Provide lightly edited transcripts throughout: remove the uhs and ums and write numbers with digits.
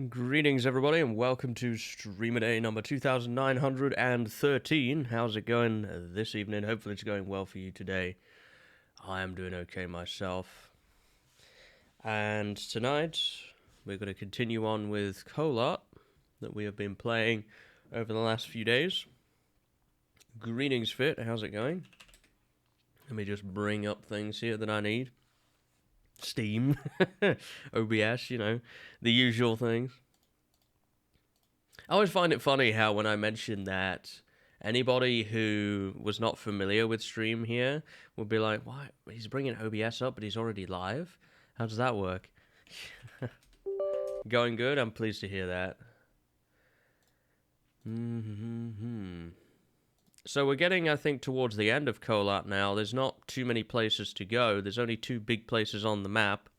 Greetings, everybody, and welcome to StreamADay number 2913. How's it going this evening? Hopefully, it's going well for you today. I am doing okay myself. And tonight, we're going to continue on with Kholat that we have been playing over the last few days. Greetings, Fit. How's it going? Let me just bring up things here that I need. Steam, OBS, you know, the usual things. I always find it funny how when I mention that, anybody who was not familiar with Stream here would be like, why? He's bringing OBS up, but he's already live? How does that work? Going good? I'm pleased to hear that. So we're getting, I think, towards the end of Kholat now. There's not too many places to go. There's only two big places on the map.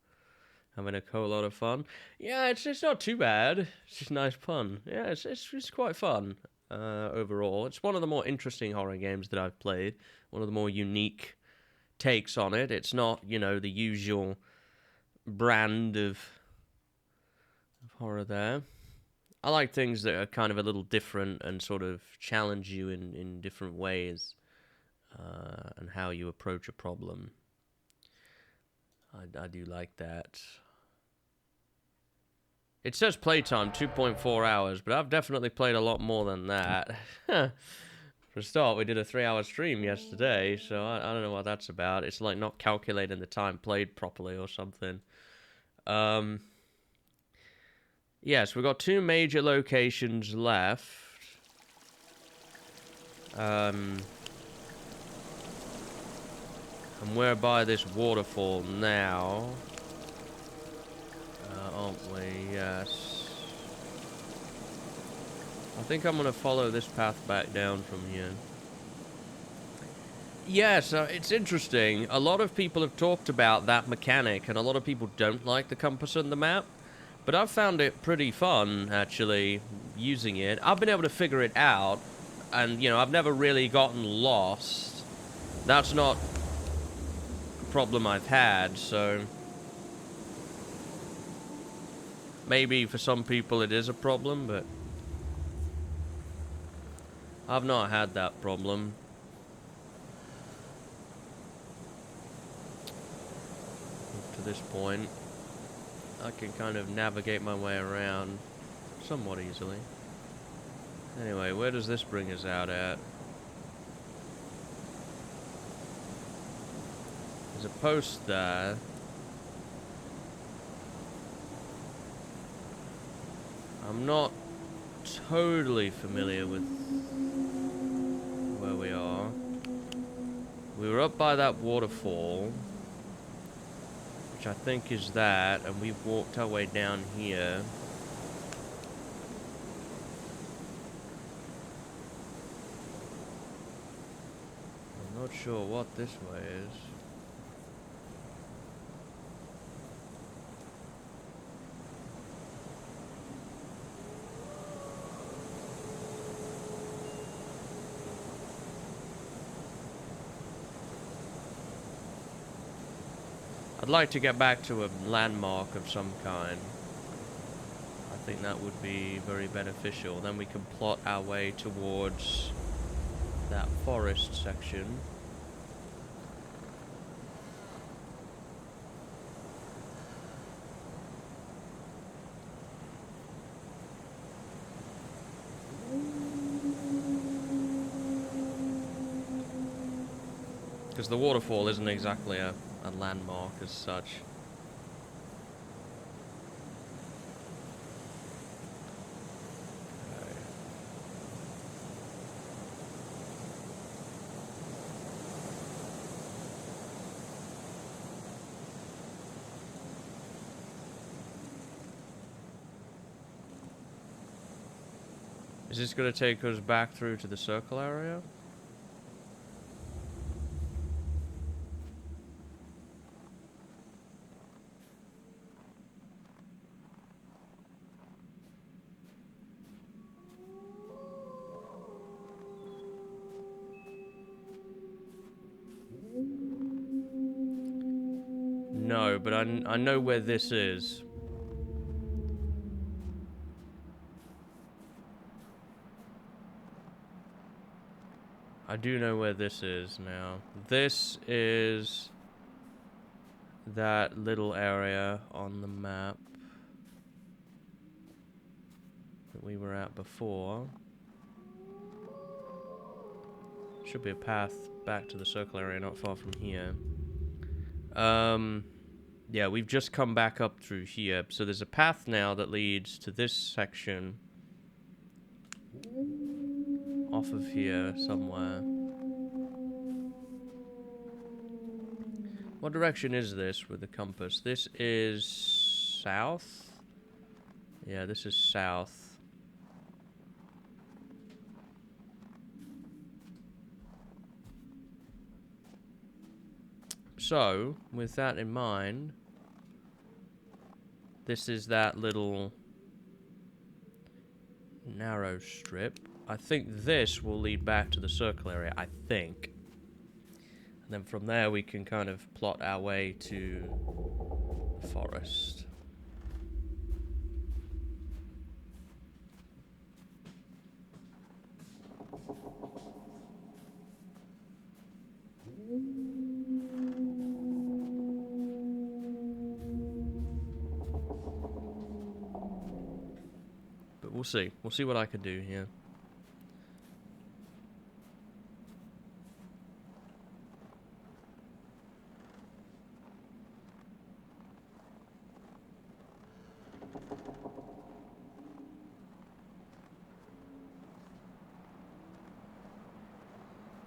Having a whole lot of fun. Yeah, it's not too bad. It's just nice fun. Yeah, it's quite fun overall. It's one of the more interesting horror games that I've played. One of the more unique takes on it. It's not, you know, the usual brand of horror there. I like things that are kind of a little different and sort of challenge you in different ways and how you approach a problem. I do like that. It says playtime 2.4 hours, but I've definitely played a lot more than that. For a start, we did a 3-hour stream yesterday, so I don't know what that's about. It's like not calculating the time played properly or something. Yes, we've got two major locations left. And we're by this waterfall now. Aren't we? Yes. I think I'm going to follow this path back down from here. Yes, it's interesting. A lot of people have talked about that mechanic, and a lot of people don't like the compass on the map. But I've found it pretty fun, actually, using it. I've been able to figure it out, and, you know, I've never really gotten lost. That's not a problem I've had, so... Maybe for some people it is a problem, but... I've not had that problem. Up to this point. I can kind of navigate my way around somewhat easily. Anyway, where does this bring us out at? There's a post there. I'm not totally familiar with where we are. We were up by that waterfall, which I think is that, and we've walked our way down here. I'm not sure what this way is. I'd like to get back to a landmark of some kind. I think that would be very beneficial. Then we can plot our way towards that forest section. Because the waterfall isn't exactly a landmark as such. Okay. Is this going to take us back through to the circle area? No, but I know where this is. I do know where this is now. This is that little area on the map that we were at before. Should be a path back to the circle area not far from here. Yeah, we've just come back up through here. So there's a path now that leads to this section off of here somewhere. What direction is this with the compass? This is south? Yeah, this is south. So, with that in mind, this is that little narrow strip. I think this will lead back to the circle area, I think. And then from there we can kind of plot our way to the forest. We'll see. We'll see what I can do here.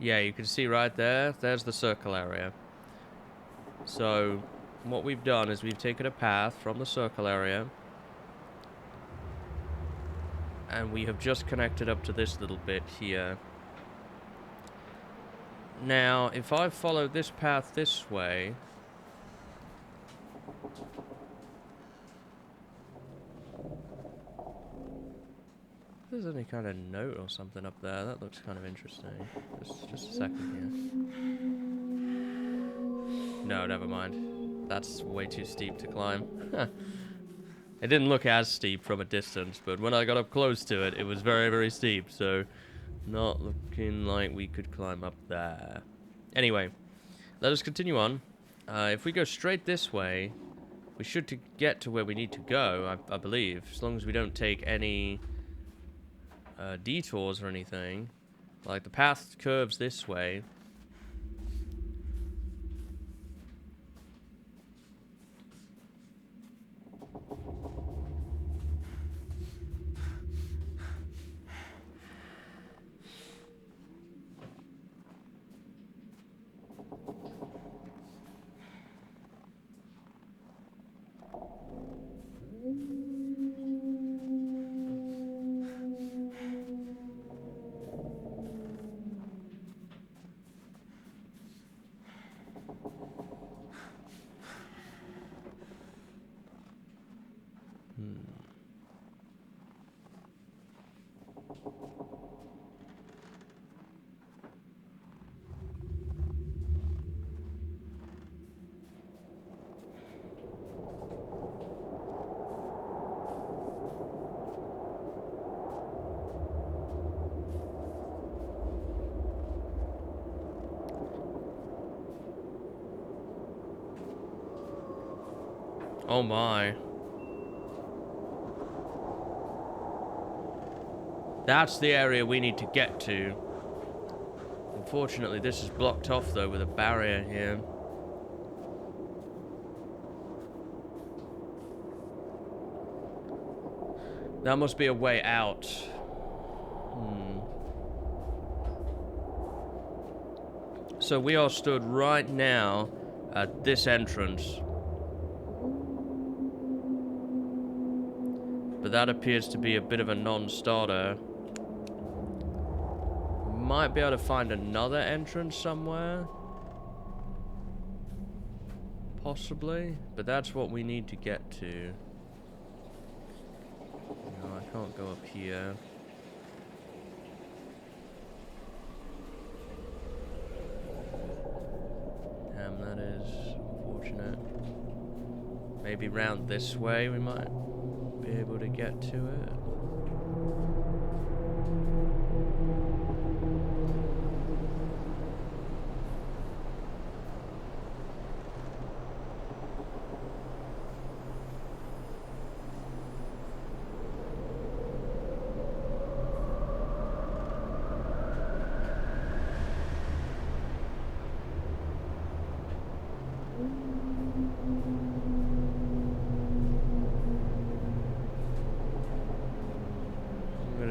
Yeah, you can see right there, there's the circle area. So, what we've done is we've taken a path from the circle area, and we have just connected up to this little bit here. Now, if I follow this path this way... If there's any kind of note or something up there, that looks kind of interesting. Just a second here. No, never mind. That's way too steep to climb. It didn't look as steep from a distance, but when I got up close to it, it was very, very steep, so not looking like we could climb up there. Anyway, let us continue on. If we go straight this way, we should get to where we need to go, I believe, as long as we don't take any detours or anything. Like, the path curves this way. Oh my. That's the area we need to get to. Unfortunately, this is blocked off though with a barrier here. That must be a way out. So we are stood right now at this entrance. But that appears to be a bit of a non-starter. Might be able to find another entrance somewhere. Possibly. But that's what we need to get to. No, I can't go up here. Damn, that is unfortunate. Maybe round this way we might be able to get to it.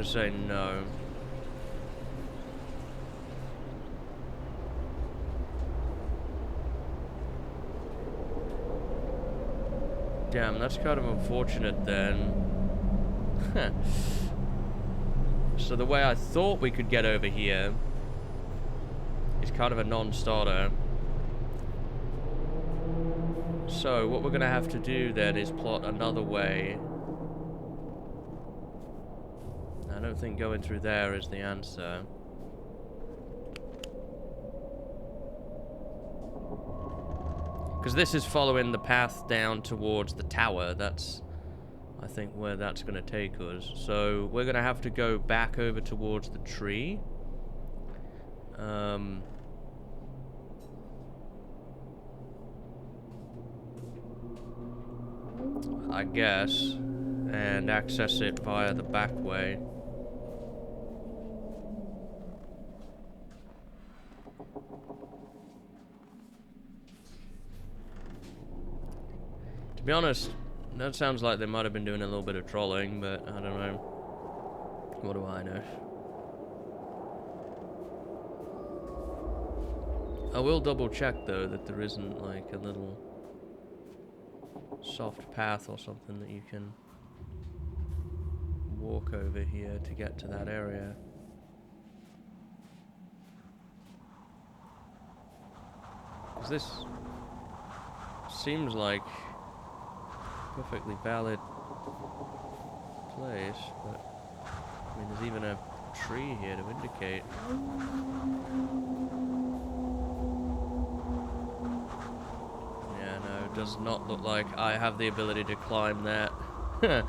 gonna say no. Damn, that's kind of unfortunate then. So the way I thought we could get over here is kind of a non-starter. So what we're gonna have to do then is plot another way. I don't think going through there is the answer. Because this is following the path down towards the tower. That's, I think, where that's going to take us. So we're going to have to go back over towards the tree. I guess. And access it via the back way. To be honest, that sounds like they might have been doing a little bit of trolling, but I don't know. What do I know? I will double check though that there isn't like a little soft path or something that you can walk over here to get to that area. Because this seems like perfectly valid place, but I mean, there's even a tree here to indicate. Yeah, no, it does not look like I have the ability to climb that a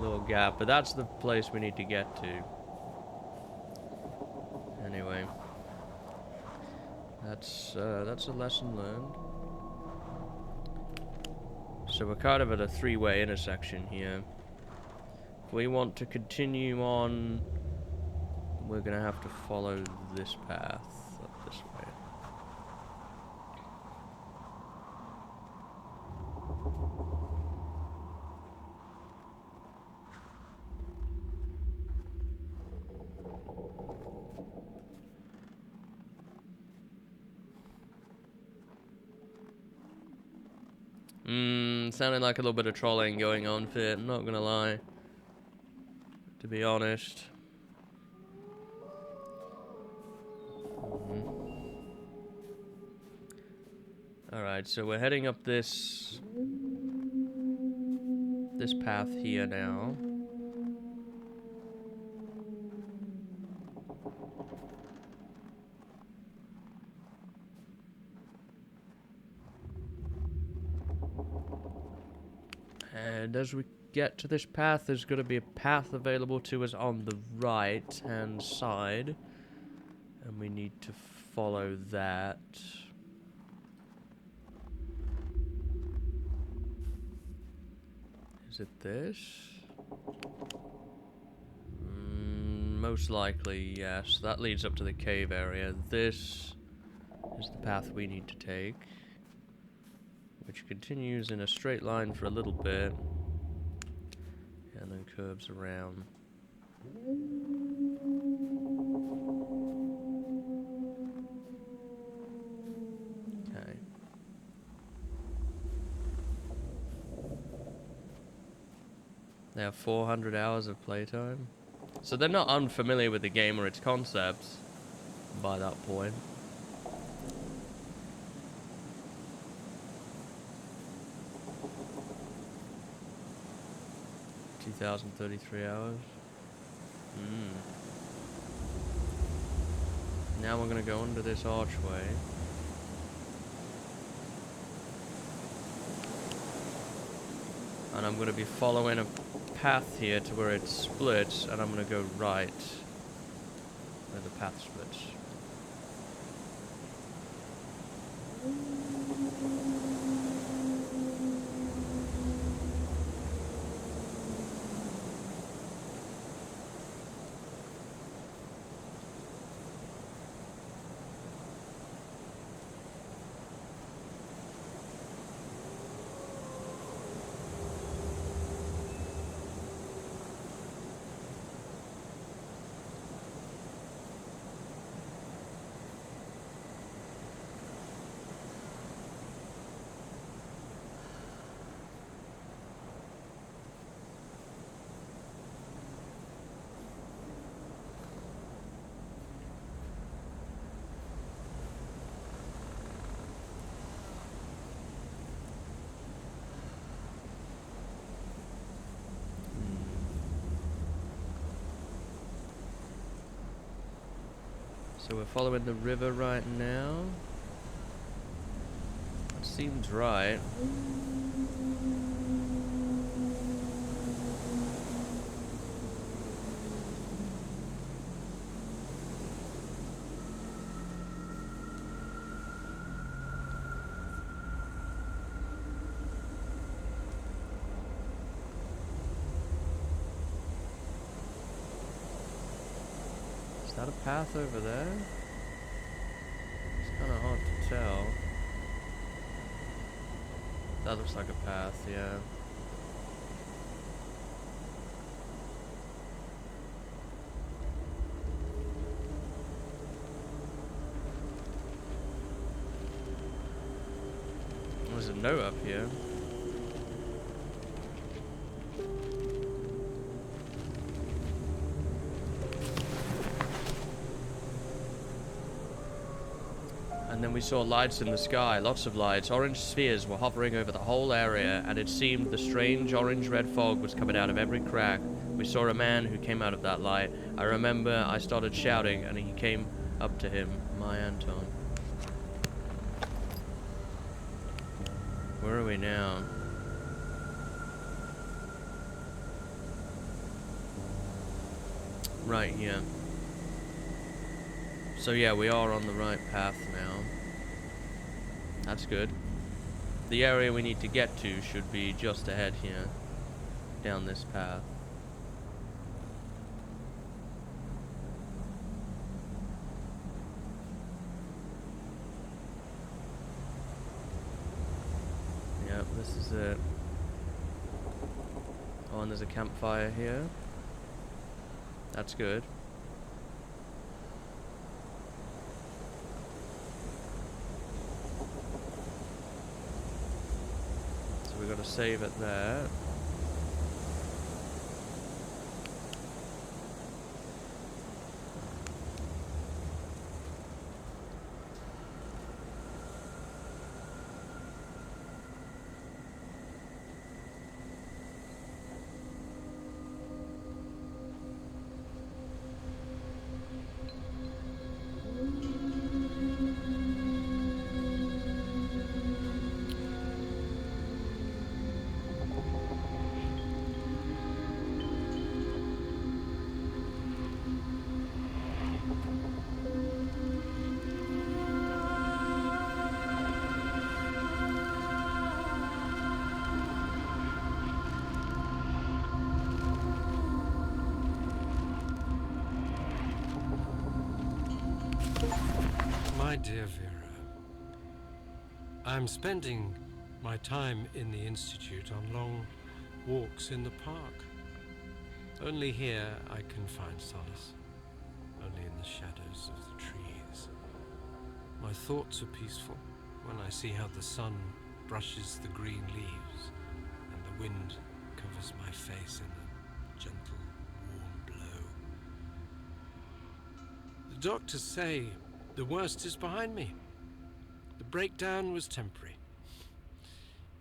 little gap, but that's the place we need to get to. Anyway, that's a lesson learned. So we're kind of at a three-way intersection here. If we want to continue on, we're gonna have to follow this path up this way. Sounding like a little bit of trolling going on for it, I'm not gonna lie. To be honest. Alright, so we're heading up this path here now. And as we get to this path, there's going to be a path available to us on the right-hand side. And we need to follow that. Is it this? Most likely, yes. That leads up to the cave area. This is the path we need to take, which continues in a straight line for a little bit and then curves around. Okay. They have 400 hours of playtime. So they're not unfamiliar with the game or its concepts by that point. $2,033 hours. Now we're gonna go under this archway. And I'm gonna be following a path here to where it splits, and I'm gonna go right where the path splits. So we're following the river right now. That seems right. Is that a path over there? It's kind of hard to tell. That looks like a path, yeah. There's a note up here. And then we saw lights in the sky, lots of lights. Orange spheres were hovering over the whole area, and it seemed the strange orange-red fog was coming out of every crack. We saw a man who came out of that light. I remember I started shouting, and he came up to him, my Anton. Where are we now? Right here. So yeah, we are on the right path now. That's good. The area we need to get to should be just ahead here, down this path. Yep, this is it. Oh, and there's a campfire here. That's good. We've got to save it there. My dear Vera, I'm spending my time in the Institute on long walks in the park. Only here I can find solace, only in the shadows of the trees. My thoughts are peaceful when I see how the sun brushes the green leaves and the wind covers my face in a gentle, warm blow. The doctors say the worst is behind me. The breakdown was temporary.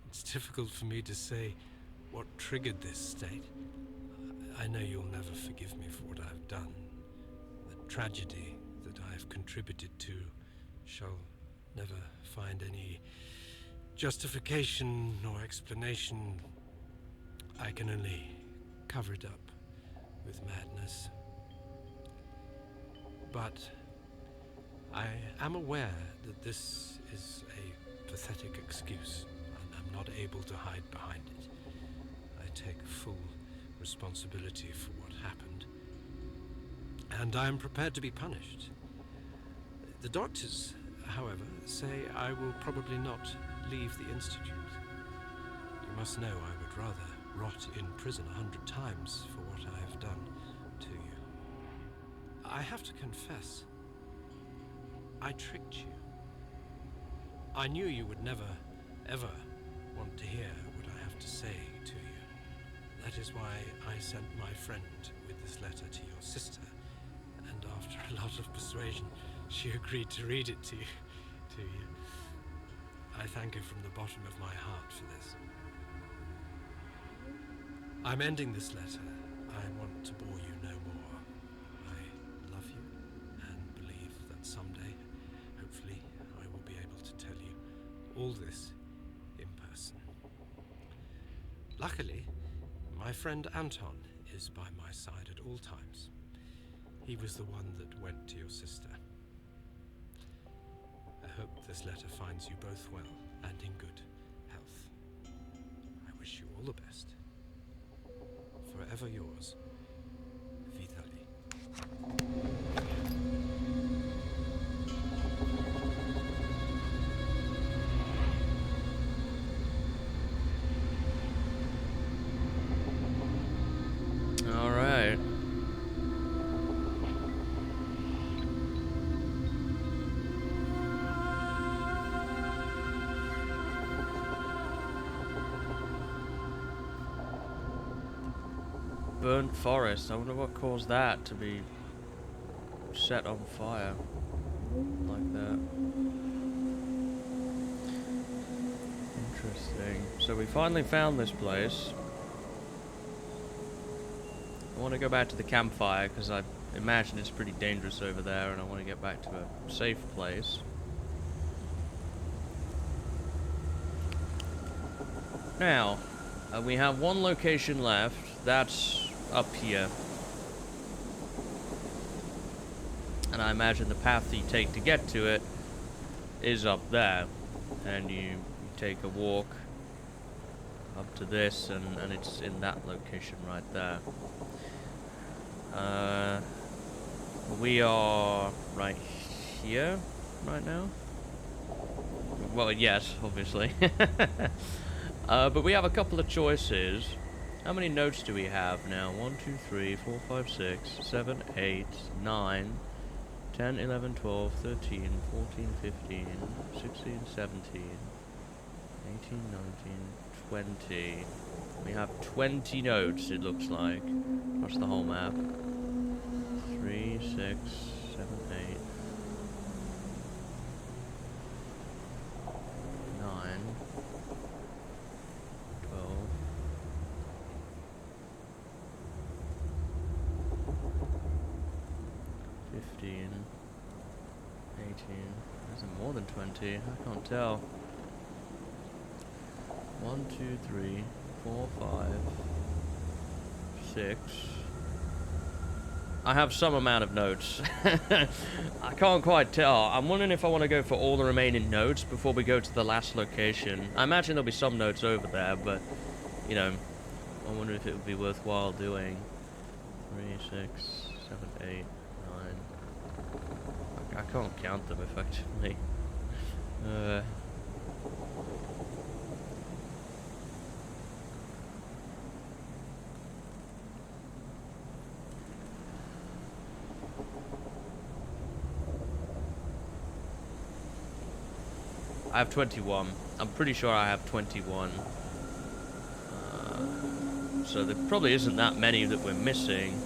It's difficult for me to say what triggered this state. I know you'll never forgive me for what I've done. The tragedy that I've contributed to shall never find any justification or explanation. I can only cover it up with madness. But I am aware that this is a pathetic excuse, and I'm not able to hide behind it. I take full responsibility for what happened, and I am prepared to be punished. The doctors, however, say I will probably not leave the Institute. You must know I would rather rot in prison 100 times for what I have done to you. I have to confess, I tricked you. I knew you would never, ever want to hear what I have to say to you. That is why I sent my friend with this letter to your sister, and after a lot of persuasion, she agreed to read it to you. I thank her from the bottom of my heart for this. I'm ending this letter. I want to bore you no more. I love you and believe that Luckily, my friend Anton is by my side at all times. He was the one that went to your sister. I hope this letter finds you both well and in good health. I wish you all the best. Forever yours, Vitaly. All right. Burnt forest. I wonder what caused that to be set on fire like that. Interesting. So we finally found this place. I want to go back to the campfire because I imagine it's pretty dangerous over there and I want to get back to a safe place. Now, we have one location left. That's up here. And I imagine the path that you take to get to it is up there. And you take a walk up to this and it's in that location right there. We are right here right now. Well, yes, obviously. But we have a couple of choices. How many notes do we have now? 1, 2, 3, 4, 5, 6, 7, 8, 9, 10, 11, 12, 13, 14, 15, 16, 17, 18, 19, 20. We have 20 notes, it looks like, across the whole map. 3, 6, 7, 8. 9, 12. 15, 18. Is it more than 20? I can't tell. 1, 2, 3, 4, 5, 6. I have some amount of notes. I can't quite tell. I'm wondering if I want to go for all the remaining notes before we go to the last location. I imagine there'll be some notes over there, but, you know, I wonder if it would be worthwhile doing. 3, 6, 7, 8, 9. I can't count them effectively. I have 21. I'm pretty sure I have 21. So there probably isn't that many that we're missing.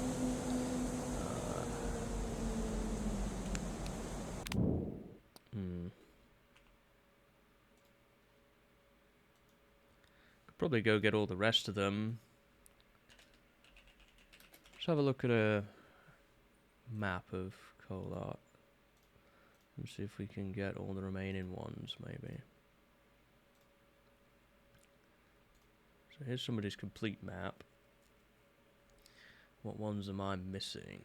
Could probably go get all the rest of them. Let's have a look at a map of Kholat. And see if we can get all the remaining ones, maybe. So here's somebody's complete map. What ones am I missing?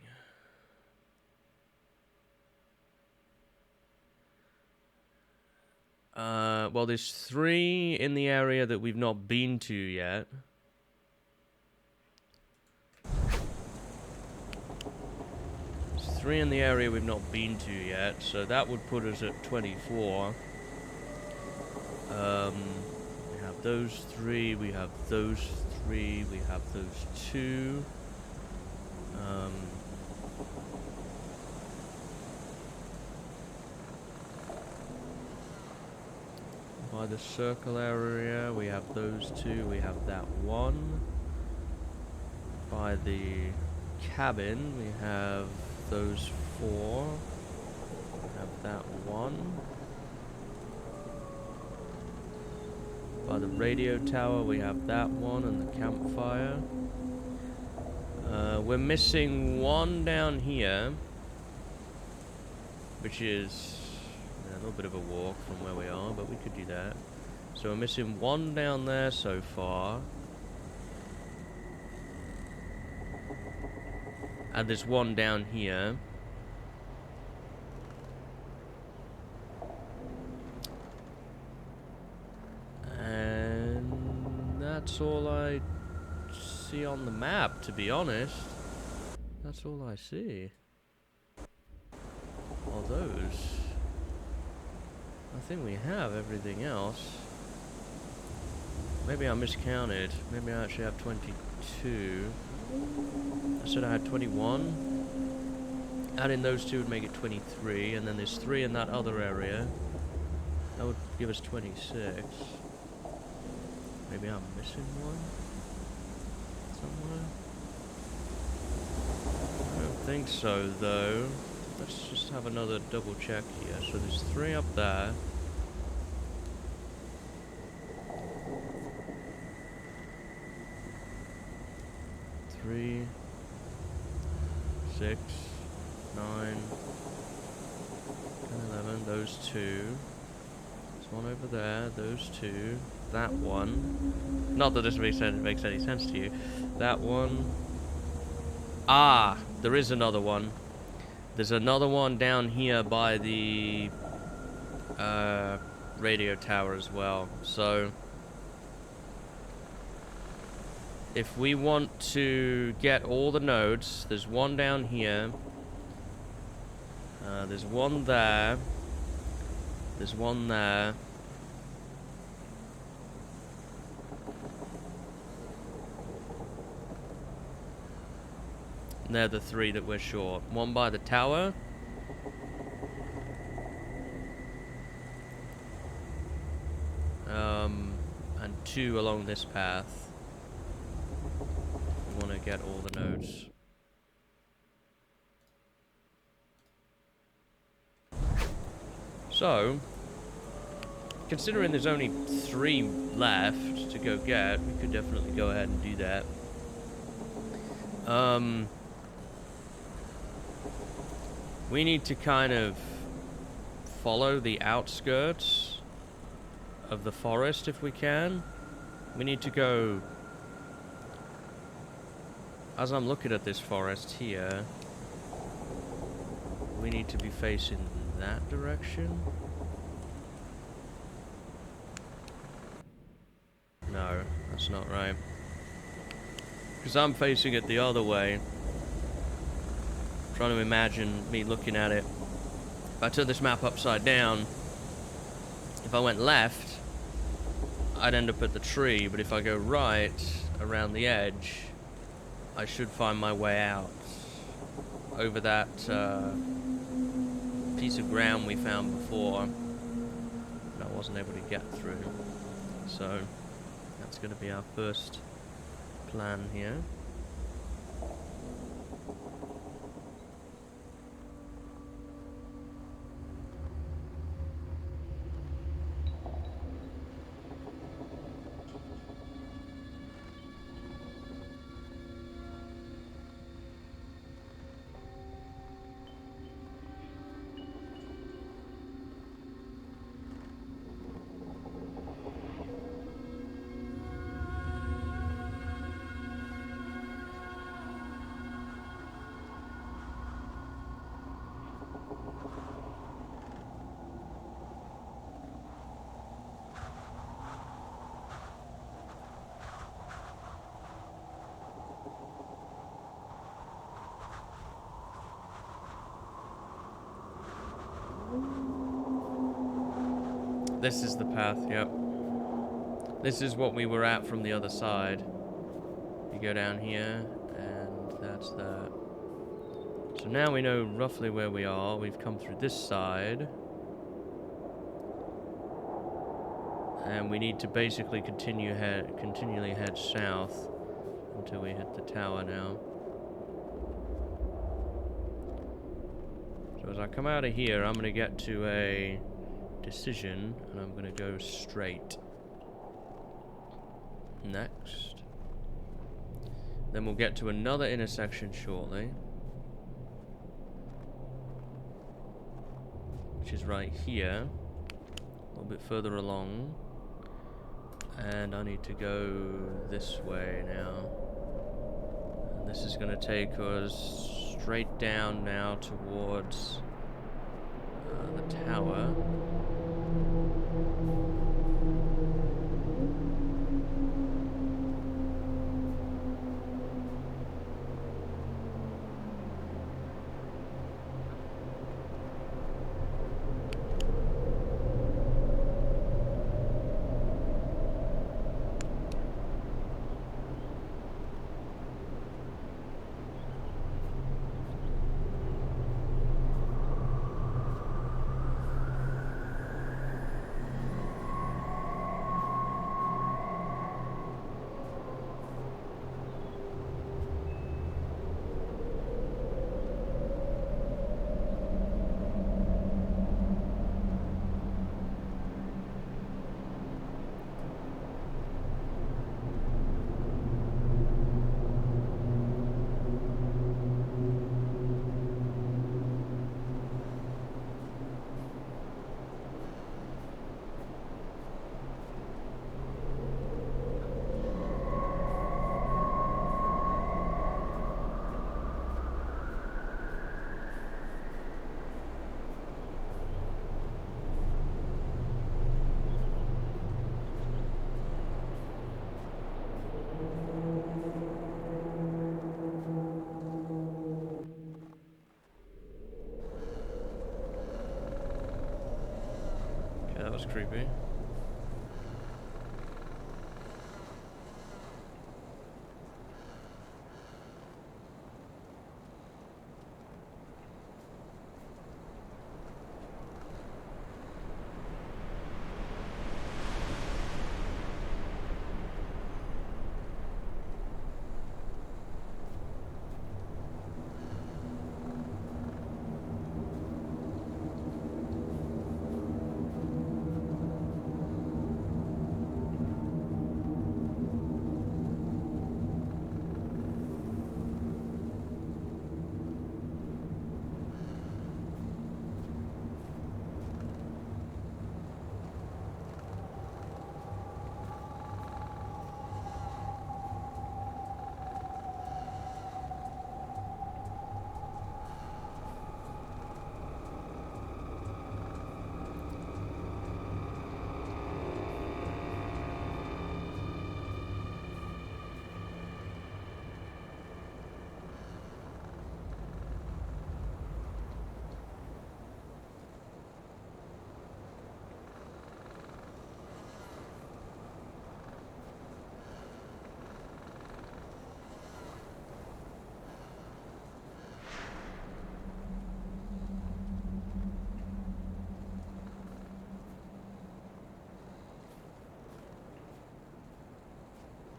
Well, there's 3 in the area that we've not been to yet. There's 3 in the area we've not been to yet, so that would put us at 24. We have those 3, we have those 3, we have those 2. By the circle area, we have those 2, we have that 1. By the cabin, we have those 4. We have that 1. By the radio tower, we have that 1 and the campfire. We're missing 1 down here, which is a little bit of a walk from where we are, but we could do that. So we're missing 1 down there so far. And there's one down here. And that's all I see on the map, to be honest. That's all I see. All those. I think we have everything else. Maybe I miscounted. Maybe I actually have 22. I said I had 21. Adding those two would make it 23, and then there's 3 in that other area. That would give us 26. Maybe I'm missing one somewhere. I don't think so, though. Let's just have another double check here. So there's 3 up there. Three, 6, 9, 10, 11. Those 2. There's one over there. Those 2. That one. Not that this makes any sense to you. That one. Ah, there is another one. There's another one down here by the radio tower as well. So if we want to get all the nodes, there's one down here. There's one there. There's one there. And they're the 3 that we're short. One by the tower. And 2 along this path. We want to get all the nodes. So, considering there's only 3 left to go get, we could definitely go ahead and do that. We need to kind of follow the outskirts of the forest if we can. We need to go... As I'm looking at this forest here, we need to be facing that direction. No, that's not right. Because I'm facing it the other way. Trying to imagine me looking at it. If I turn this map upside down, if I went left, I'd end up at the tree, but if I go right around the edge, I should find my way out over that piece of ground we found before that I wasn't able to get through. So that's going to be our first plan here. This is the path, yep. This is what we were at from the other side. You go down here, and that's that. So now we know roughly where we are. We've come through this side. And we need to basically continually head south until we hit the tower now. So as I come out of here, I'm going to get to a decision, and I'm going to go straight. Next. Then we'll get to another intersection shortly, which is right here, a little bit further along. And I need to go this way now. And this is going to take us straight down now towards the tower. Okay, that was creepy.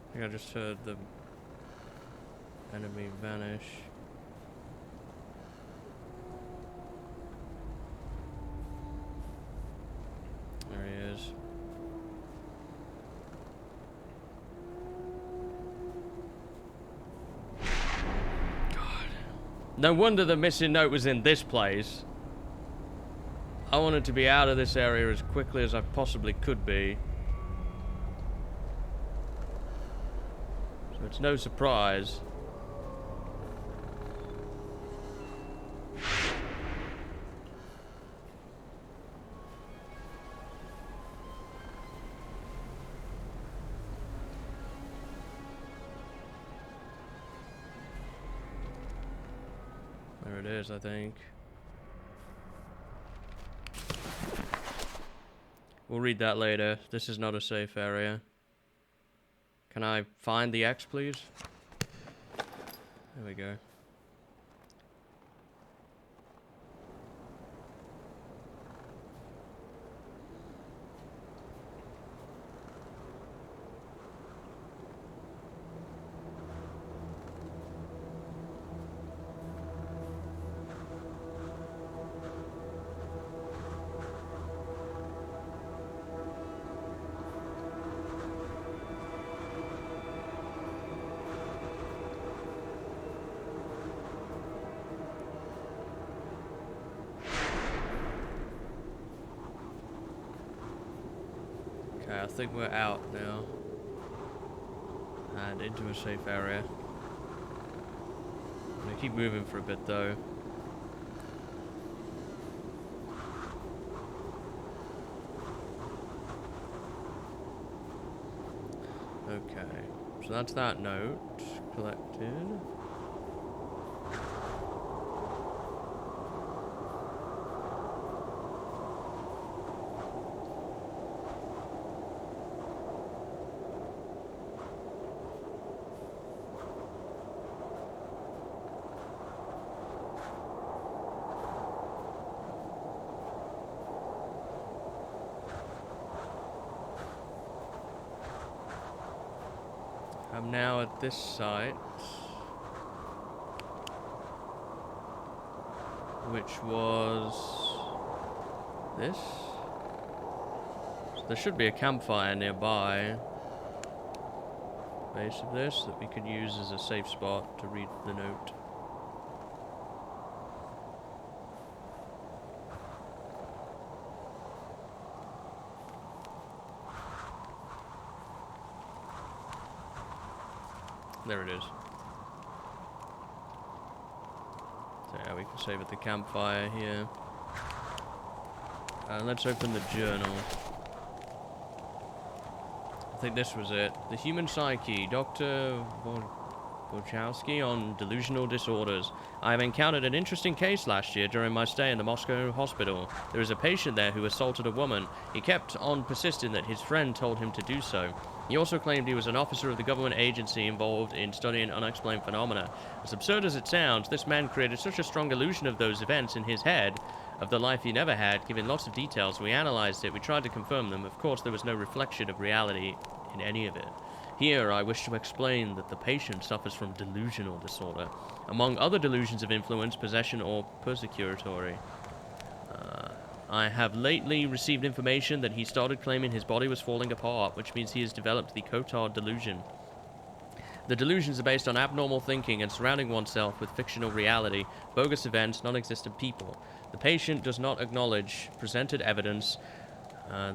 I think I just heard the enemy vanish. There he is. God. No wonder the missing note was in this place. I wanted to be out of this area as quickly as I possibly could be. So it's no surprise. There it is, I think. We'll read that later. This is not a safe area. Can I find the X, please? There we go. Okay, I think we're out now. And into a safe area. I'm gonna keep moving for a bit though. Okay, so that's that note collected. I'm now at this site, which was this. So there should be a campfire nearby. Base of this that we could use as a safe spot to read the note. There it is. So yeah, we can save at the campfire here. Let's open the journal. I think this was it. The Human Psyche, Dr. Wojciechowski on delusional disorders. I have encountered an interesting case last year during my stay in the Moscow hospital. There is a patient there who assaulted a woman. He kept on persisting that his friend told him to do so. He also claimed he was an officer of the government agency involved in studying unexplained phenomena. As absurd as it sounds, this man created such a strong illusion of those events in his head, of the life he never had, giving lots of details. We analyzed it, we tried to confirm them. Of course, there was no reflection of reality in any of it. Here, I wish to explain that the patient suffers from delusional disorder, among other delusions of influence, possession, or persecutory. I have lately received information that he started claiming his body was falling apart, which means he has developed the Kholat delusion. The delusions are based on abnormal thinking and surrounding oneself with fictional reality, bogus events, non-existent people. The patient does not acknowledge presented evidence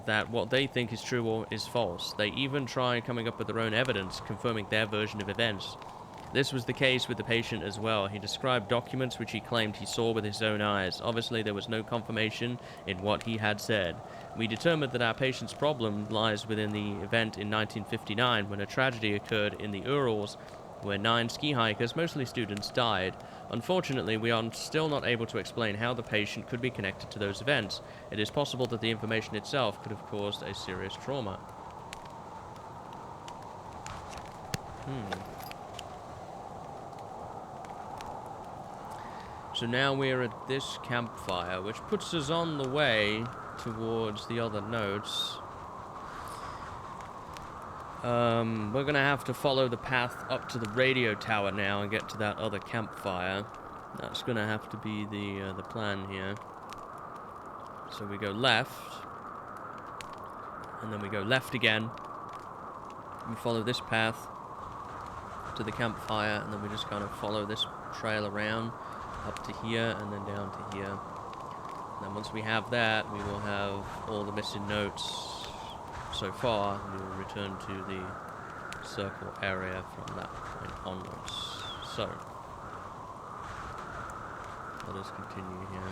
that what they think is true or is false. They even try coming up with their own evidence, confirming their version of events. This was the case with the patient as well. He described documents which he claimed he saw with his own eyes. Obviously, there was no confirmation in what he had said. We determined that our patient's problem lies within the event in 1959 when a tragedy occurred in the Urals where 9 ski hikers, mostly students, died. Unfortunately, we are still not able to explain how the patient could be connected to those events. It is possible that the information itself could have caused a serious trauma. So now we're at this campfire, which puts us on the way towards the other notes. We're gonna have to follow the path up to the radio tower now and get to that other campfire. That's gonna have to be the plan here. So we go left, and then we go left again. We follow this path to the campfire, and then we just kind of follow this trail around up to here and then down to here. And then once we have that, we will have all the missing notes so far. We will return to the circle area from that point onwards. So let us continue here.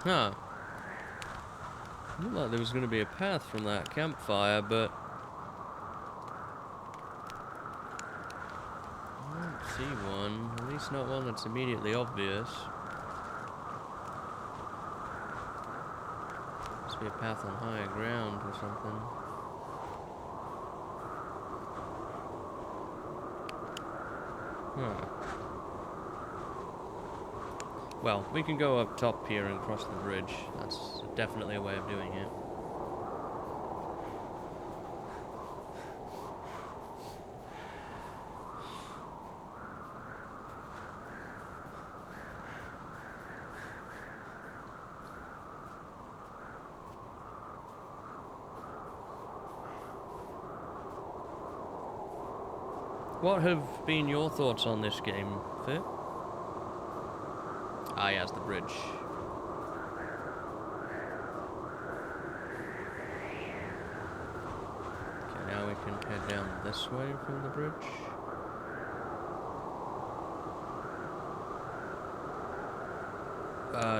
Huh. Looked like there was going to be a path from that campfire, but I don't see one. At least not one that's immediately obvious. Must be a path on higher ground or something. Huh. Well, we can go up top here and cross the bridge. That's definitely a way of doing it. What have been your thoughts on this game, Fit? Ah, yes, the bridge. Okay, now we can head down this way from the bridge.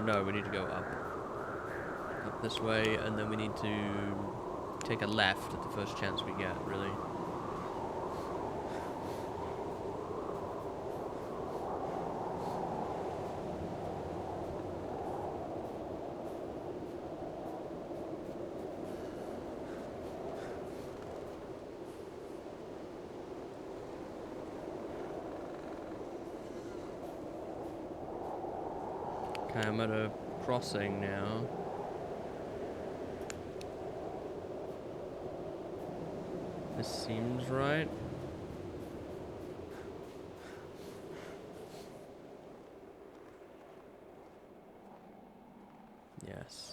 No, we need to go up. Up this way, and then we need to take a left at the first chance we get, really. Okay, I'm at a crossing now. This seems right. Yes.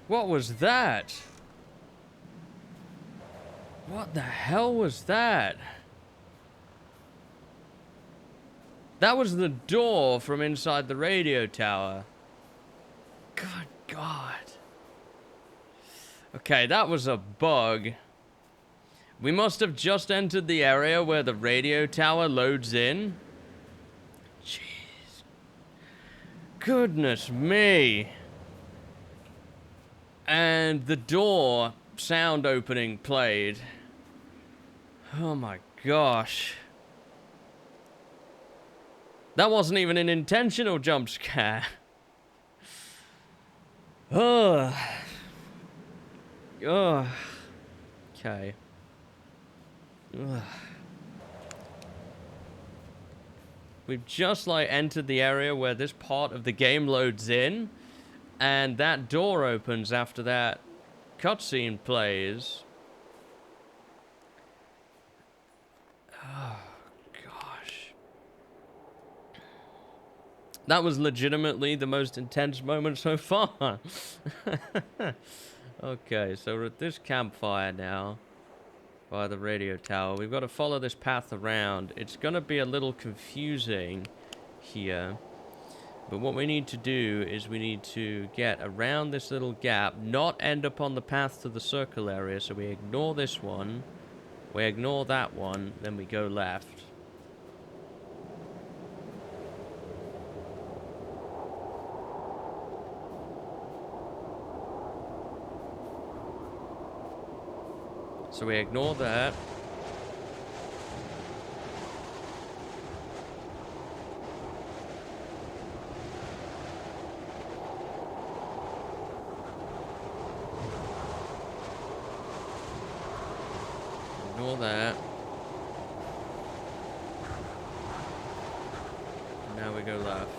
What was that? What the hell was that? That was the door from inside the radio tower. Good God. Okay, that was a bug. We must have just entered the area where the radio tower loads in. Jeez. Goodness me. And the door sound opening played. Oh my gosh. That wasn't even an intentional jump scare. Ugh. Ugh. Okay. Ugh. We've just entered the area where this part of the game loads in, and that door opens after that cutscene plays. Oh gosh. That was legitimately the most intense moment so far. Okay, so we're at this campfire now by the radio tower. We've got to follow this path around. It's going to be a little confusing here. But what we need to do is we need to get around this little gap, not end up on the path to the circle area. So we ignore this one, we ignore that one, then we go left. So we ignore that. Ignore that. Now we go left.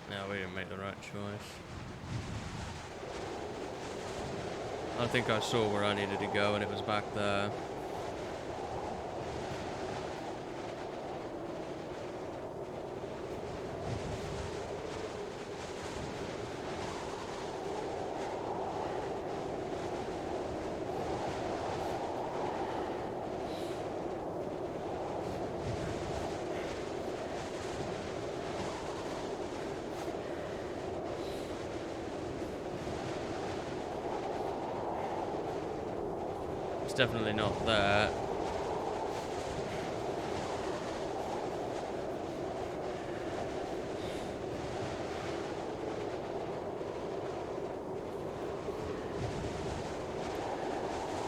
No, we didn't make the right choice. I think I saw where I needed to go and it was back there. definitely not that.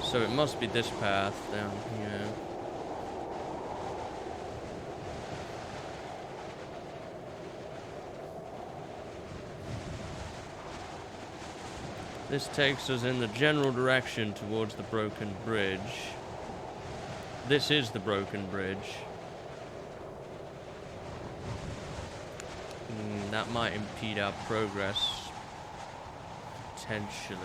So it must be this path down here. This takes us in the general direction towards the broken bridge. This is the broken bridge. That might impede our progress. Potentially.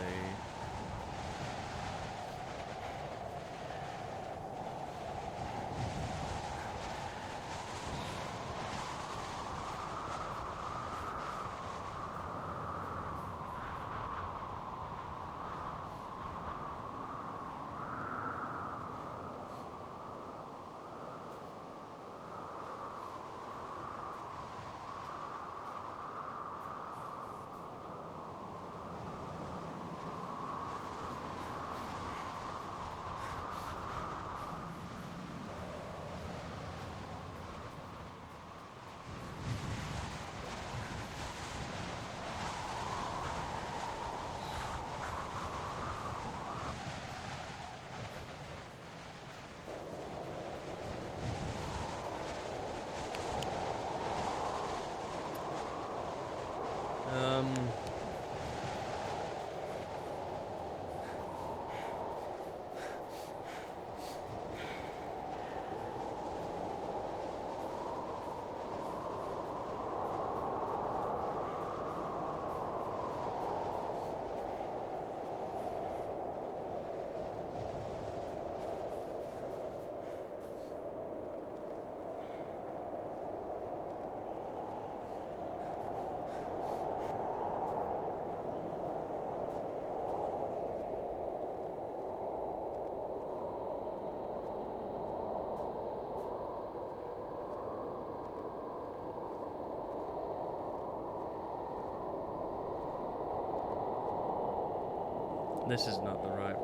This is not the right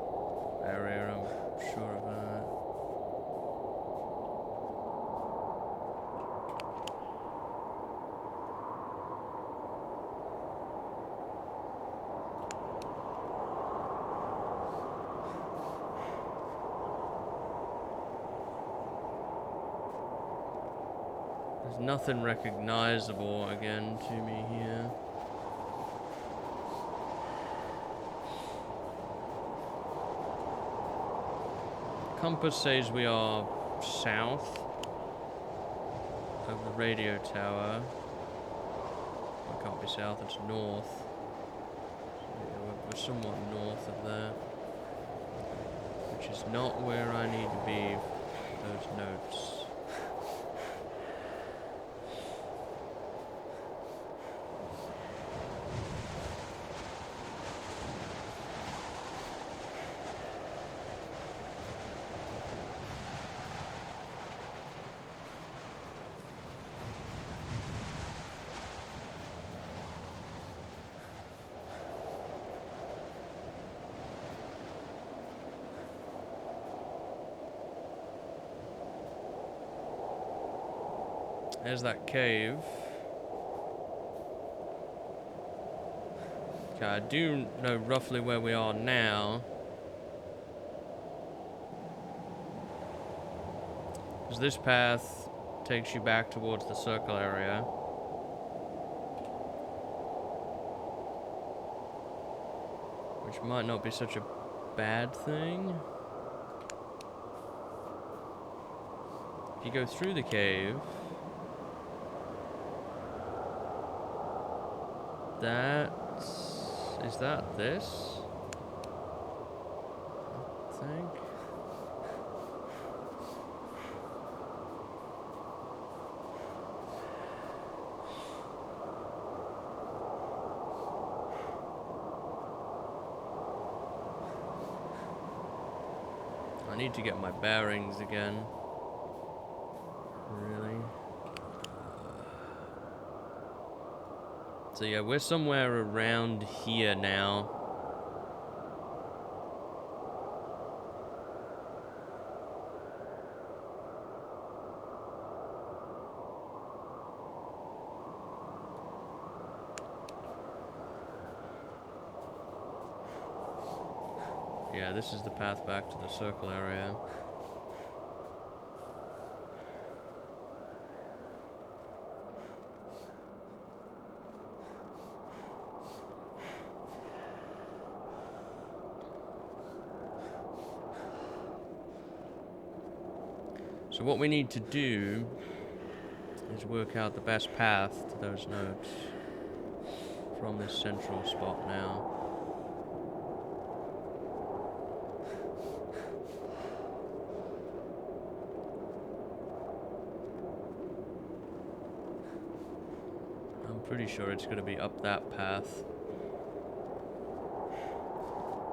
area, I'm sure of that. There's nothing recognizable again to me here. Compass says we are south of the radio tower. It can't be south, it's north. So yeah, we're somewhat north of there. Which is not where I need to be for those notes. There's that cave. Okay, I do know roughly where we are now. Because this path takes you back towards the circle area. Which might not be such a bad thing. If you go through the cave... Is that this? I think. I need to get my bearings again. Really? So yeah, we're somewhere around here now. Yeah, this is the path back to the circle area. So what we need to do is work out the best path to those nodes from this central spot now. I'm pretty sure it's going to be up that path.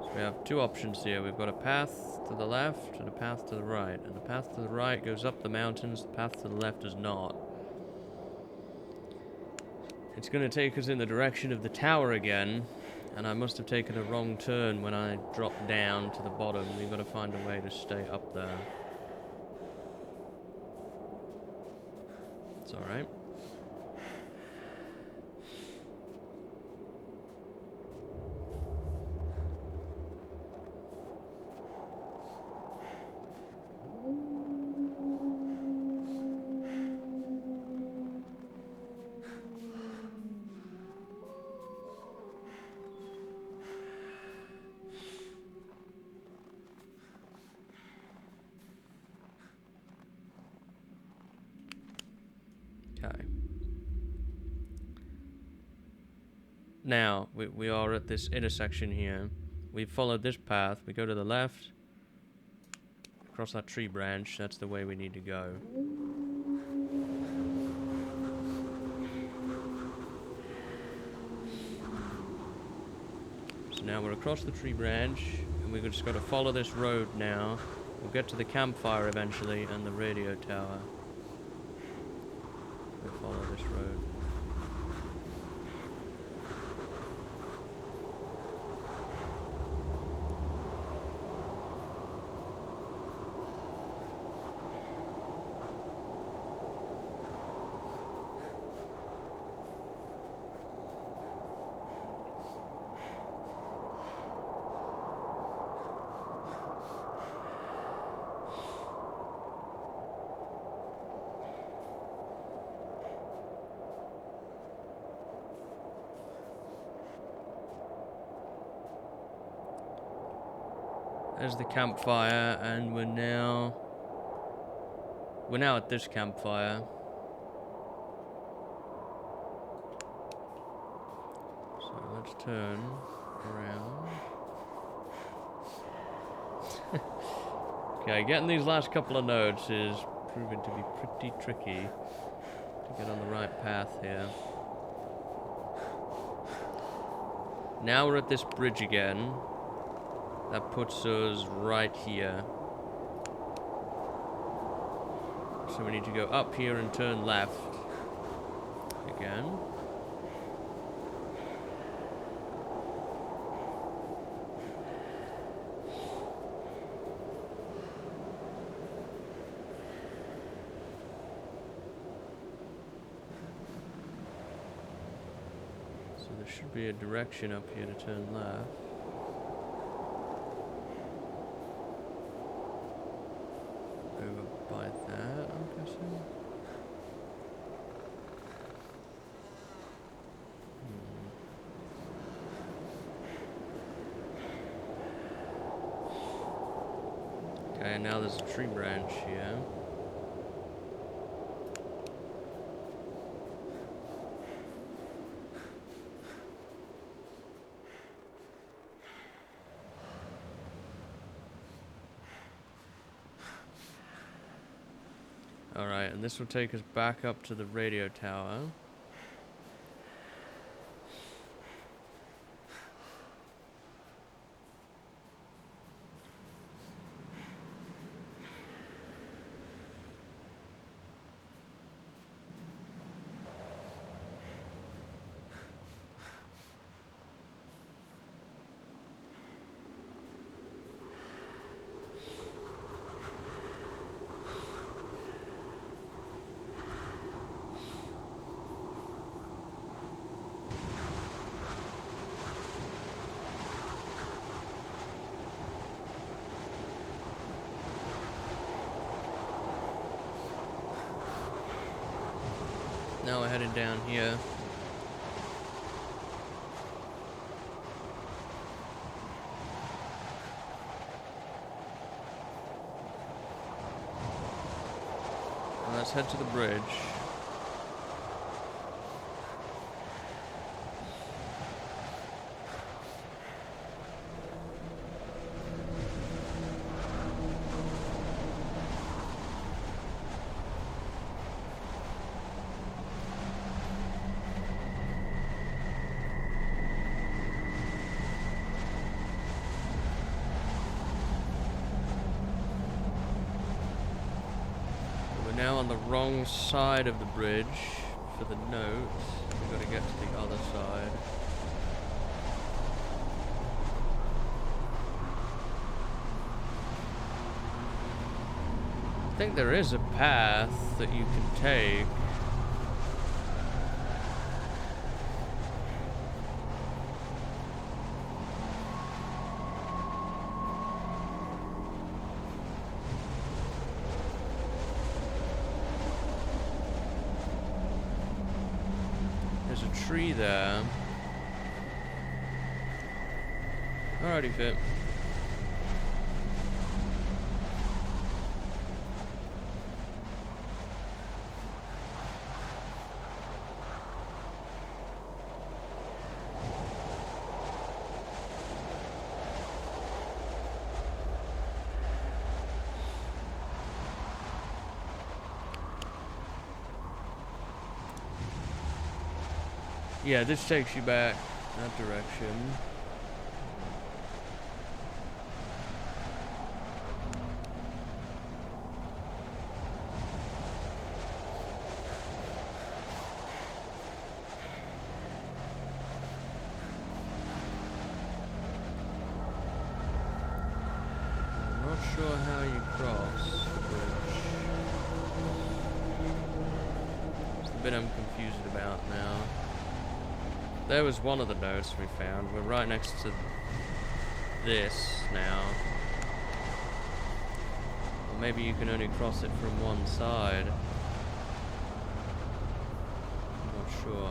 So we have two options here. We've got a path to the left and a path to the right. And the path to the right goes up the mountains, the path to the left does not. It's going to take us in the direction of the tower again, and I must have taken a wrong turn when I dropped down to the bottom. We've got to find a way to stay up there. It's alright. Okay. Now, we are at this intersection here. We've followed this path. We go to the left. Across that tree branch. That's the way we need to go. So now we're across the tree branch. And we've just got to follow this road now. We'll get to the campfire eventually and the radio tower. We'll follow this road. There's the campfire, and we're now at this campfire. So let's turn around. Okay, getting these last couple of nodes is proving to be pretty tricky to get on the right path here. Now we're at this bridge again. That puts us right here. So we need to go up here and turn left. Again. So there should be a direction up here to turn left. Over by that, I'm guessing. Okay, and now there's a tree branch here. Alright, and this will take us back up to the radio tower. now we're heading down here. And let's head to the bridge. Now on the wrong side of the bridge for the note. We've got to get to the other side. I think there is a path that you can take. There's a tree there. Alrighty, fit. Yeah, this takes you back that direction. I'm not sure how you cross the bridge. It's the bit I'm confused about now. There was one of the notes we found. We're right next to this now. Or maybe you can only cross it from one side. I'm not sure.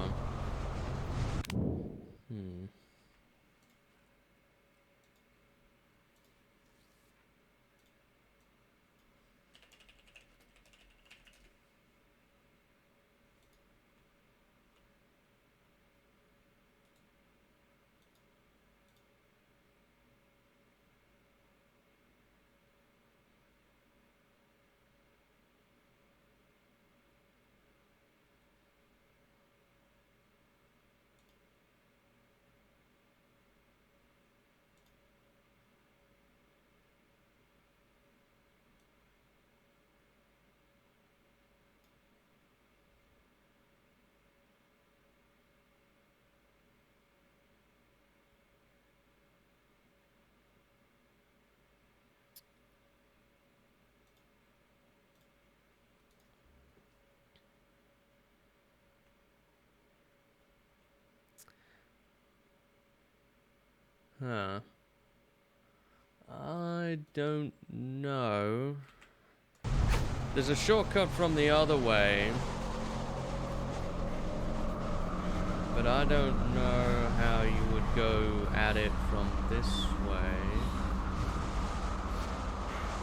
Huh. I don't know. There's a shortcut from the other way, but I don't know how you would go at it from this way.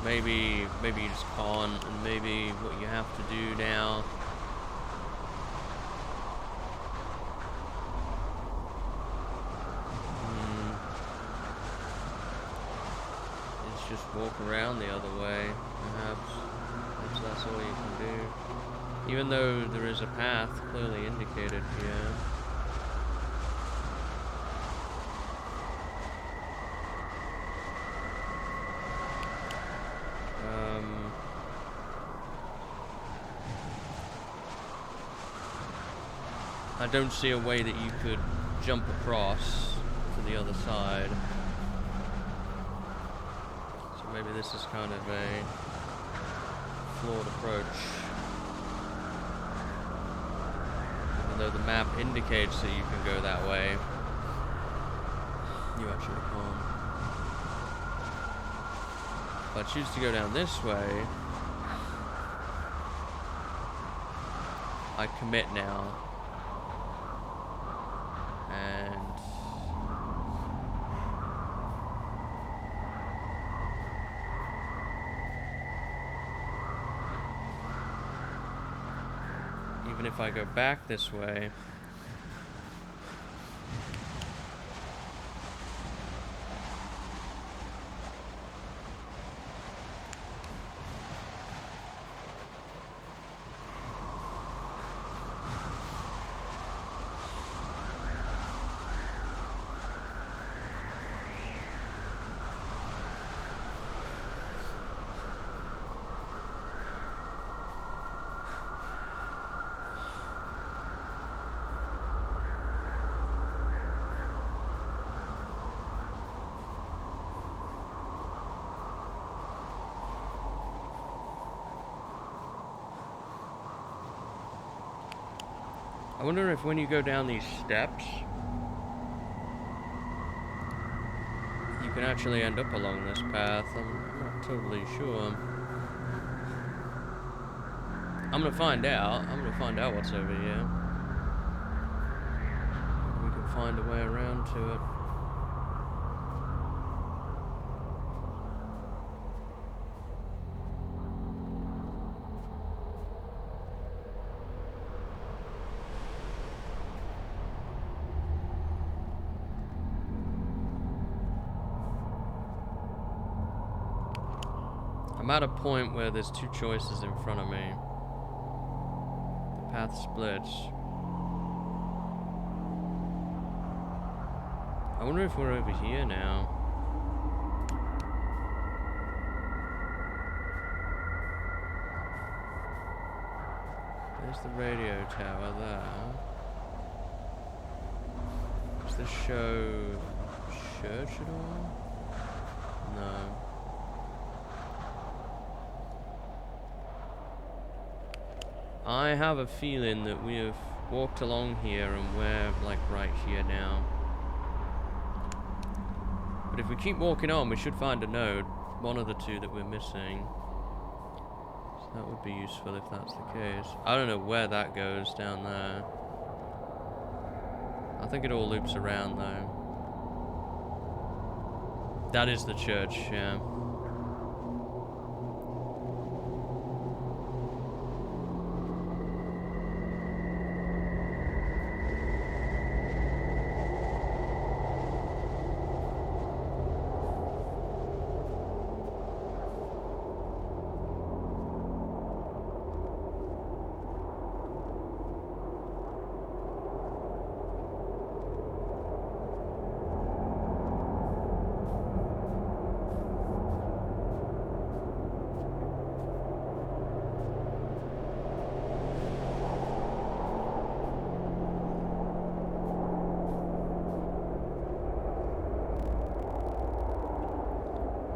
Maybe you just can't, and maybe what you have to do now is just walk around the other way, perhaps. Perhaps that's all you can do. Even though there is a path clearly indicated here. I don't see a way that you could jump across to the other side. So maybe this is kind of a flawed approach. Even though the map indicates that you can go that way, you actually can't. If I choose to go down this way, I commit now. And even if I go back this way, I wonder if when you go down these steps, you can actually end up along this path. I'm not totally sure. I'm gonna find out. I'm gonna find out what's over here. Maybe we can find a way around to it. I'm at a point where there's two choices in front of me. The path splits. I wonder if we're over here now. There's the radio tower there. Does this show church at all? No. I have a feeling that we have walked along here and we're like right here now. But if we keep walking on, we should find a node, one of the two that we're missing. So that would be useful if that's the case. I don't know where that goes down there. I think it all loops around though. That is the church, yeah.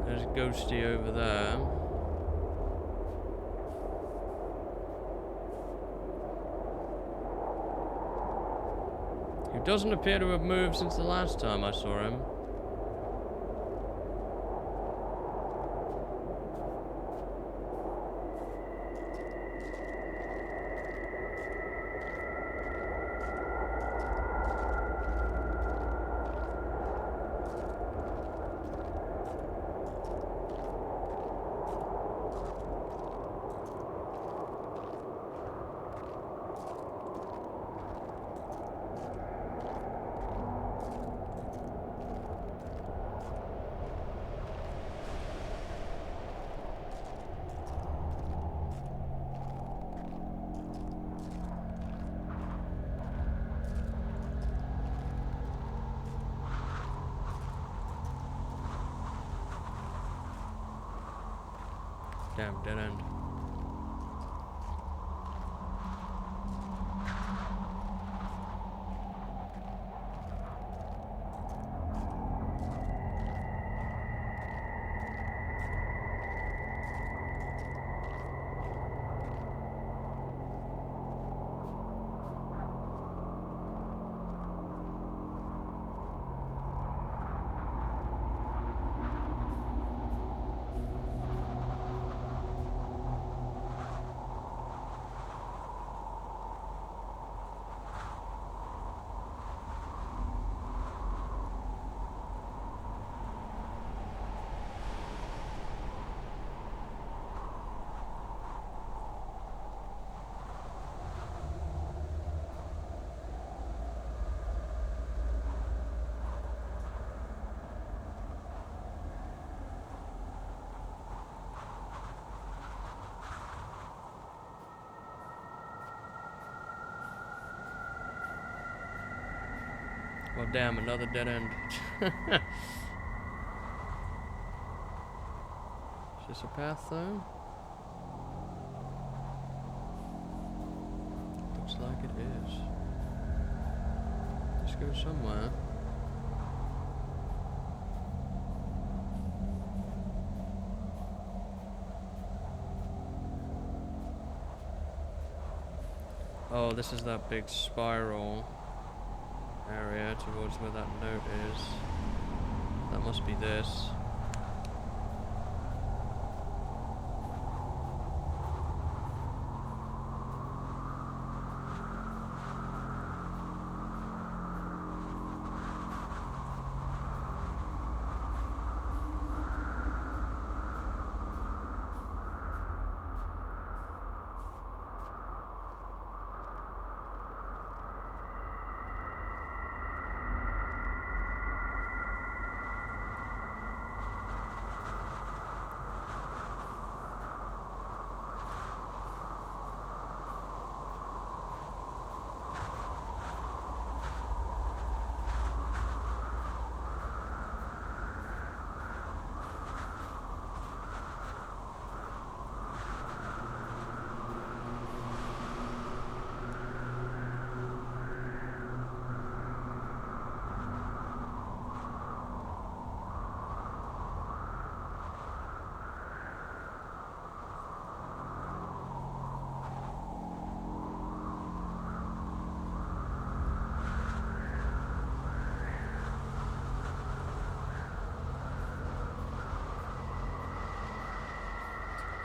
There's Ghosty over there. He doesn't appear to have moved since the last time I saw him. Damn, dead end. Well, damn, another dead end. Is this a path, though? Looks like it is. Let's go somewhere. Oh, this is that big spiral area towards where that note is. That must be this.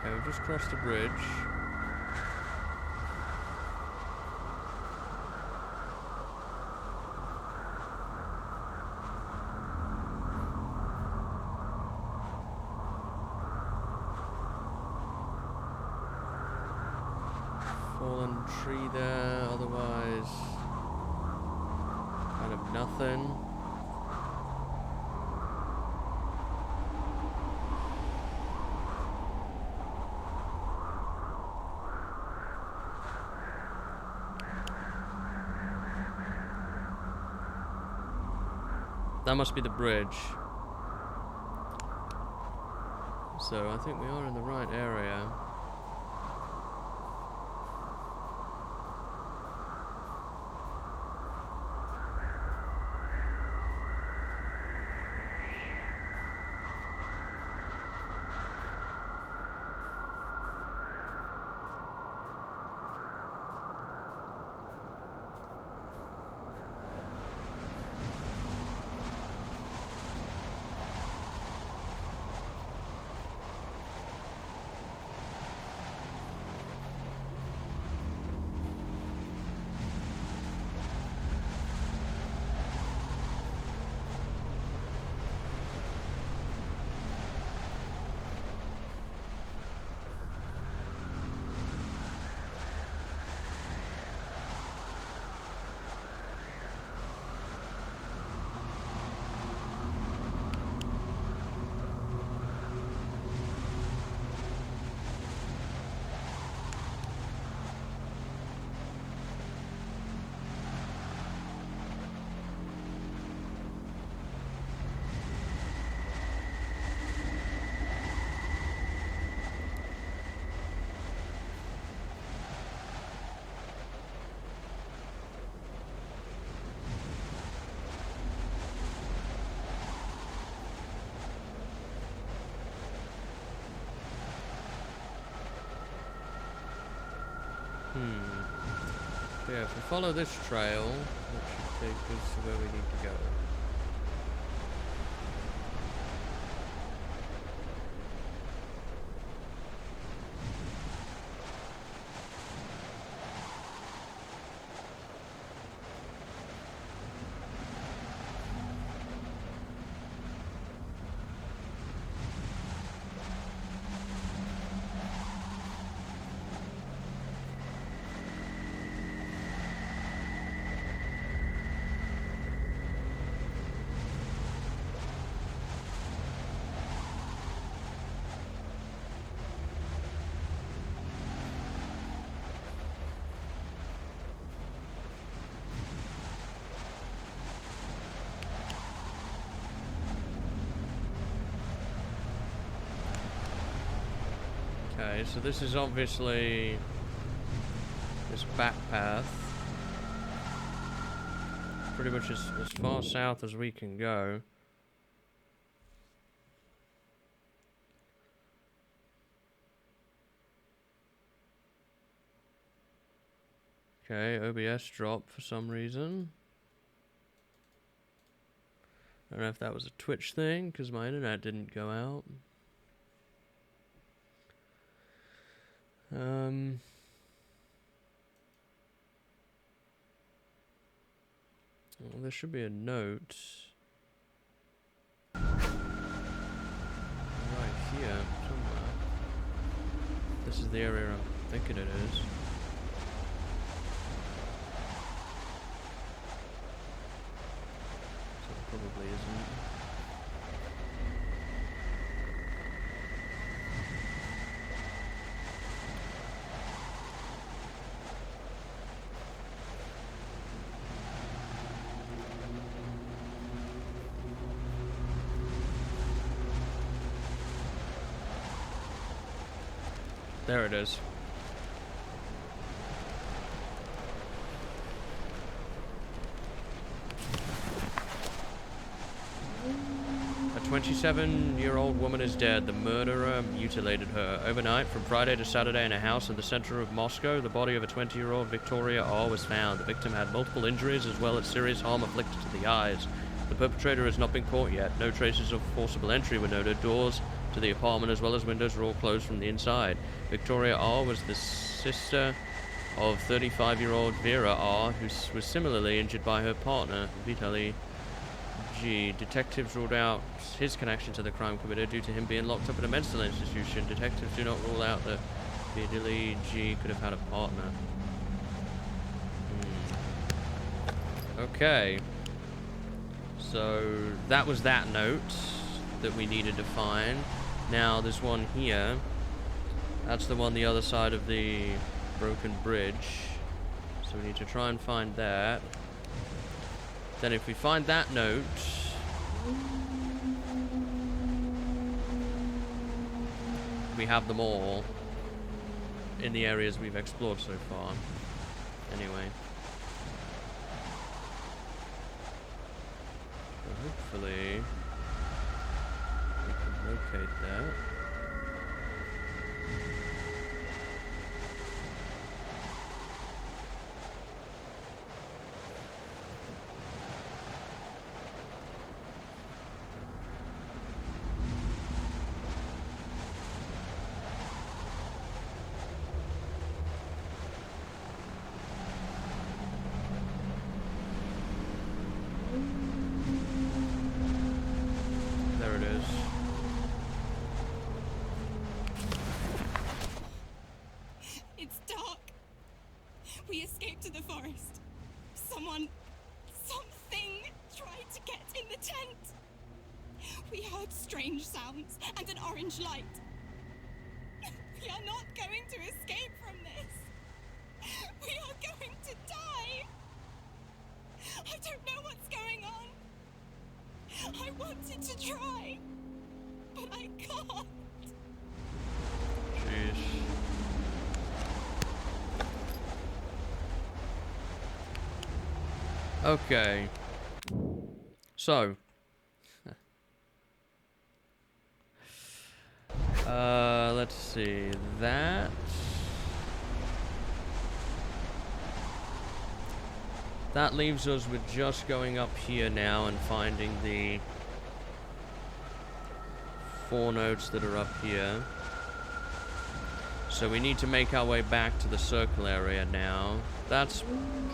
Okay, we've just crossed the bridge. Fallen tree there, otherwise kind of nothing. That must be the bridge. So I think we are in the right area. So yeah, if we follow this trail, that should take us to where we need to go. Okay, so this is obviously this back path. Pretty much as far south as we can go. Okay, OBS dropped for some reason. I don't know if that was a Twitch thing, because my internet didn't go out. Well, there should be a note right here somewhere. This is the area I'm thinking it is. So it probably isn't. There it is. A 27-year-old woman is dead. The murderer mutilated her. Overnight, from Friday to Saturday, in a house in the center of Moscow, the body of a 20-year-old Victoria R. was found. The victim had multiple injuries as well as serious harm inflicted to the eyes. The perpetrator has not been caught yet. No traces of forcible entry were noted. Doors to the apartment as well as windows were all closed from the inside. Victoria R. was the sister of 35-year-old Vera R., who was similarly injured by her partner, Vitaly G. Detectives ruled out his connection to the crime committed due to him being locked up in a mental institution. Detectives do not rule out that Vitaly G. could have had a partner. Okay. So that was that note that we needed to find. Now there's one here. That's the one the other side of the broken bridge. So we need to try and find that. Then if we find that note, we have them all in the areas we've explored so far. Anyway. So hopefully we can locate that. There it is. It's dark. We escaped to the forest. Something tried to get in the tent. We heard strange sounds and an orange light. We are not going to escape from this. We are going to die. I don't know what's going on. I wanted to try, but I can't. Jeez. Okay. So. Let's see. That leaves us with just going up here now and finding the 4 notes that are up here. So we need to make our way back to the circle area now. That's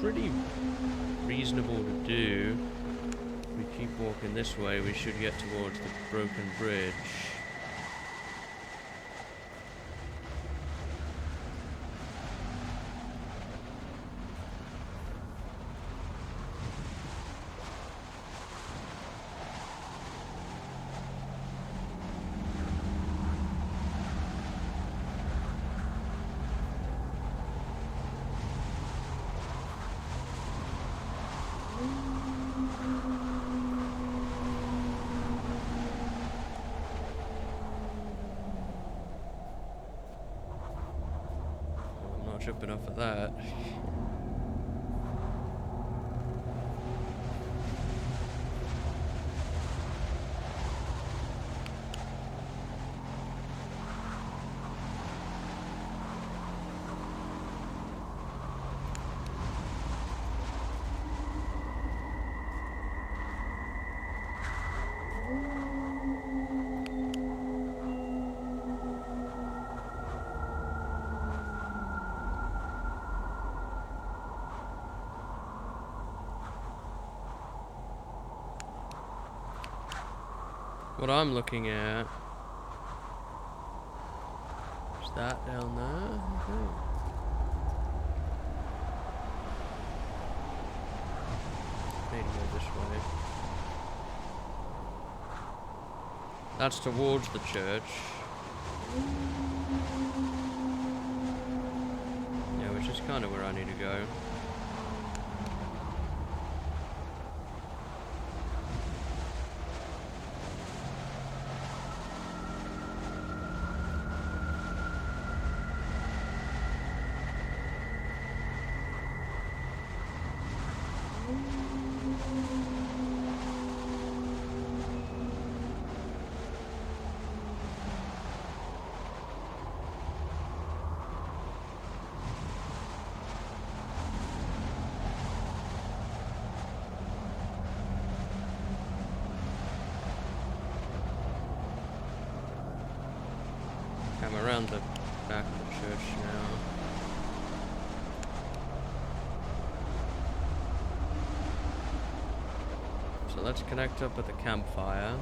pretty reasonable to do. If we keep walking this way, we should get towards the broken bridge. ketchup enough of that. What I'm looking at is that down there. Okay. Need to go this way. That's towards the church. Yeah, which is kind of where I need to go. I'm around the back of the church now. So let's connect up at the campfire.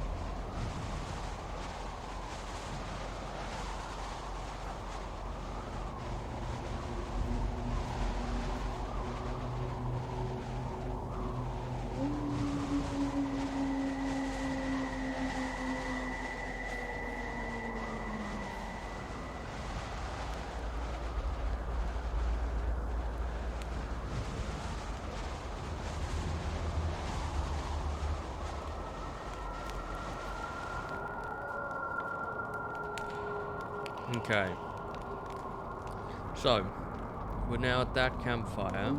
Okay. So, we're now at that campfire.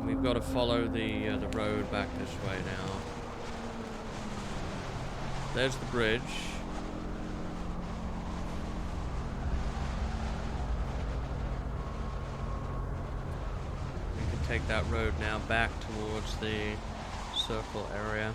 We've got to follow the road back this way now. There's the bridge. We can take that road now back towards the circle area.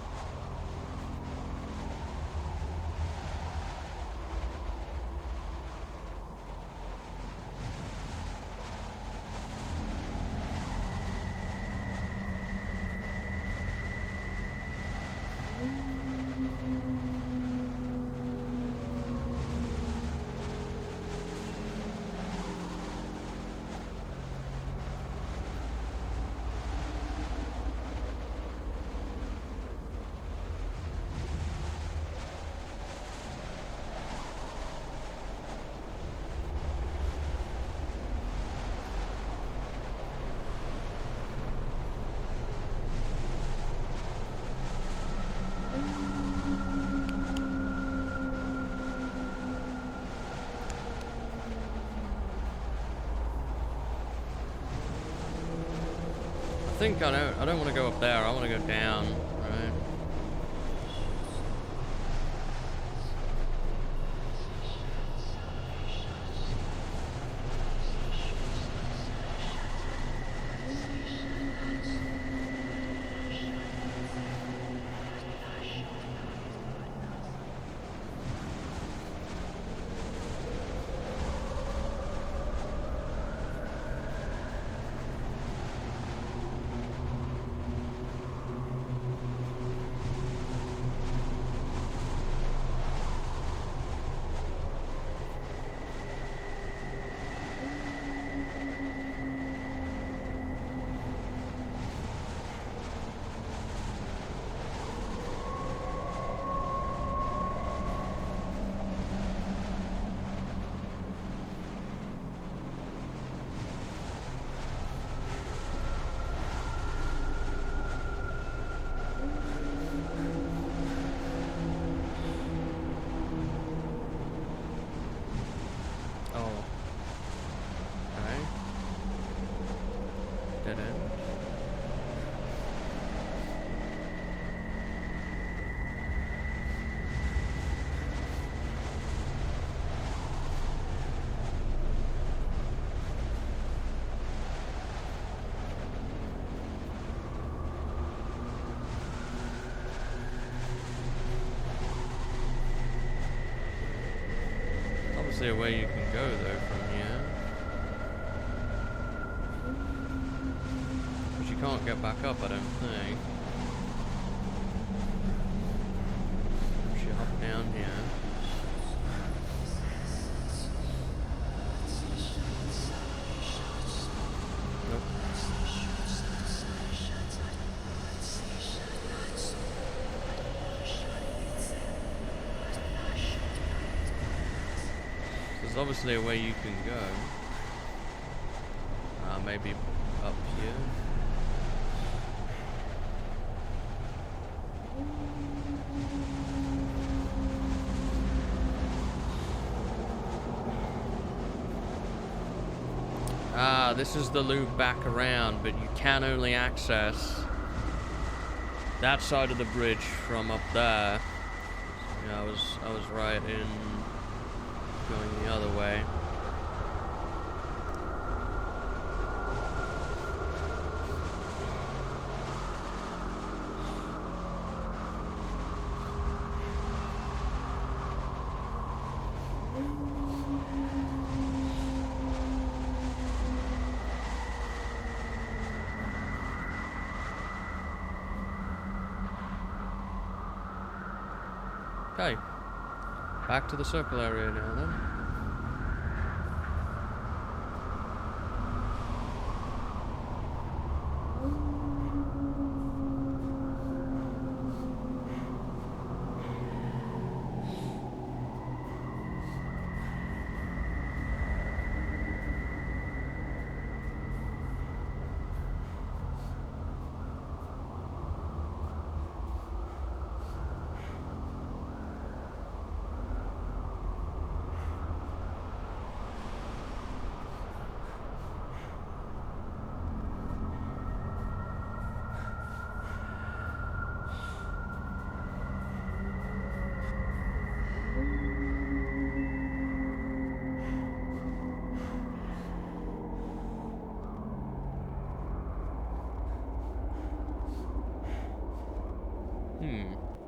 I think I don't want to go up there. I want to go down, right? obviously a way you can go though from here. But you can't get back up, I don't think. Push you hop down here. Nope. There's obviously a way you can go. Maybe up here. This is the loop back around, but you can only access that side of the bridge from up there. Yeah, I was right in going the other way. Okay, back to the circle area now then.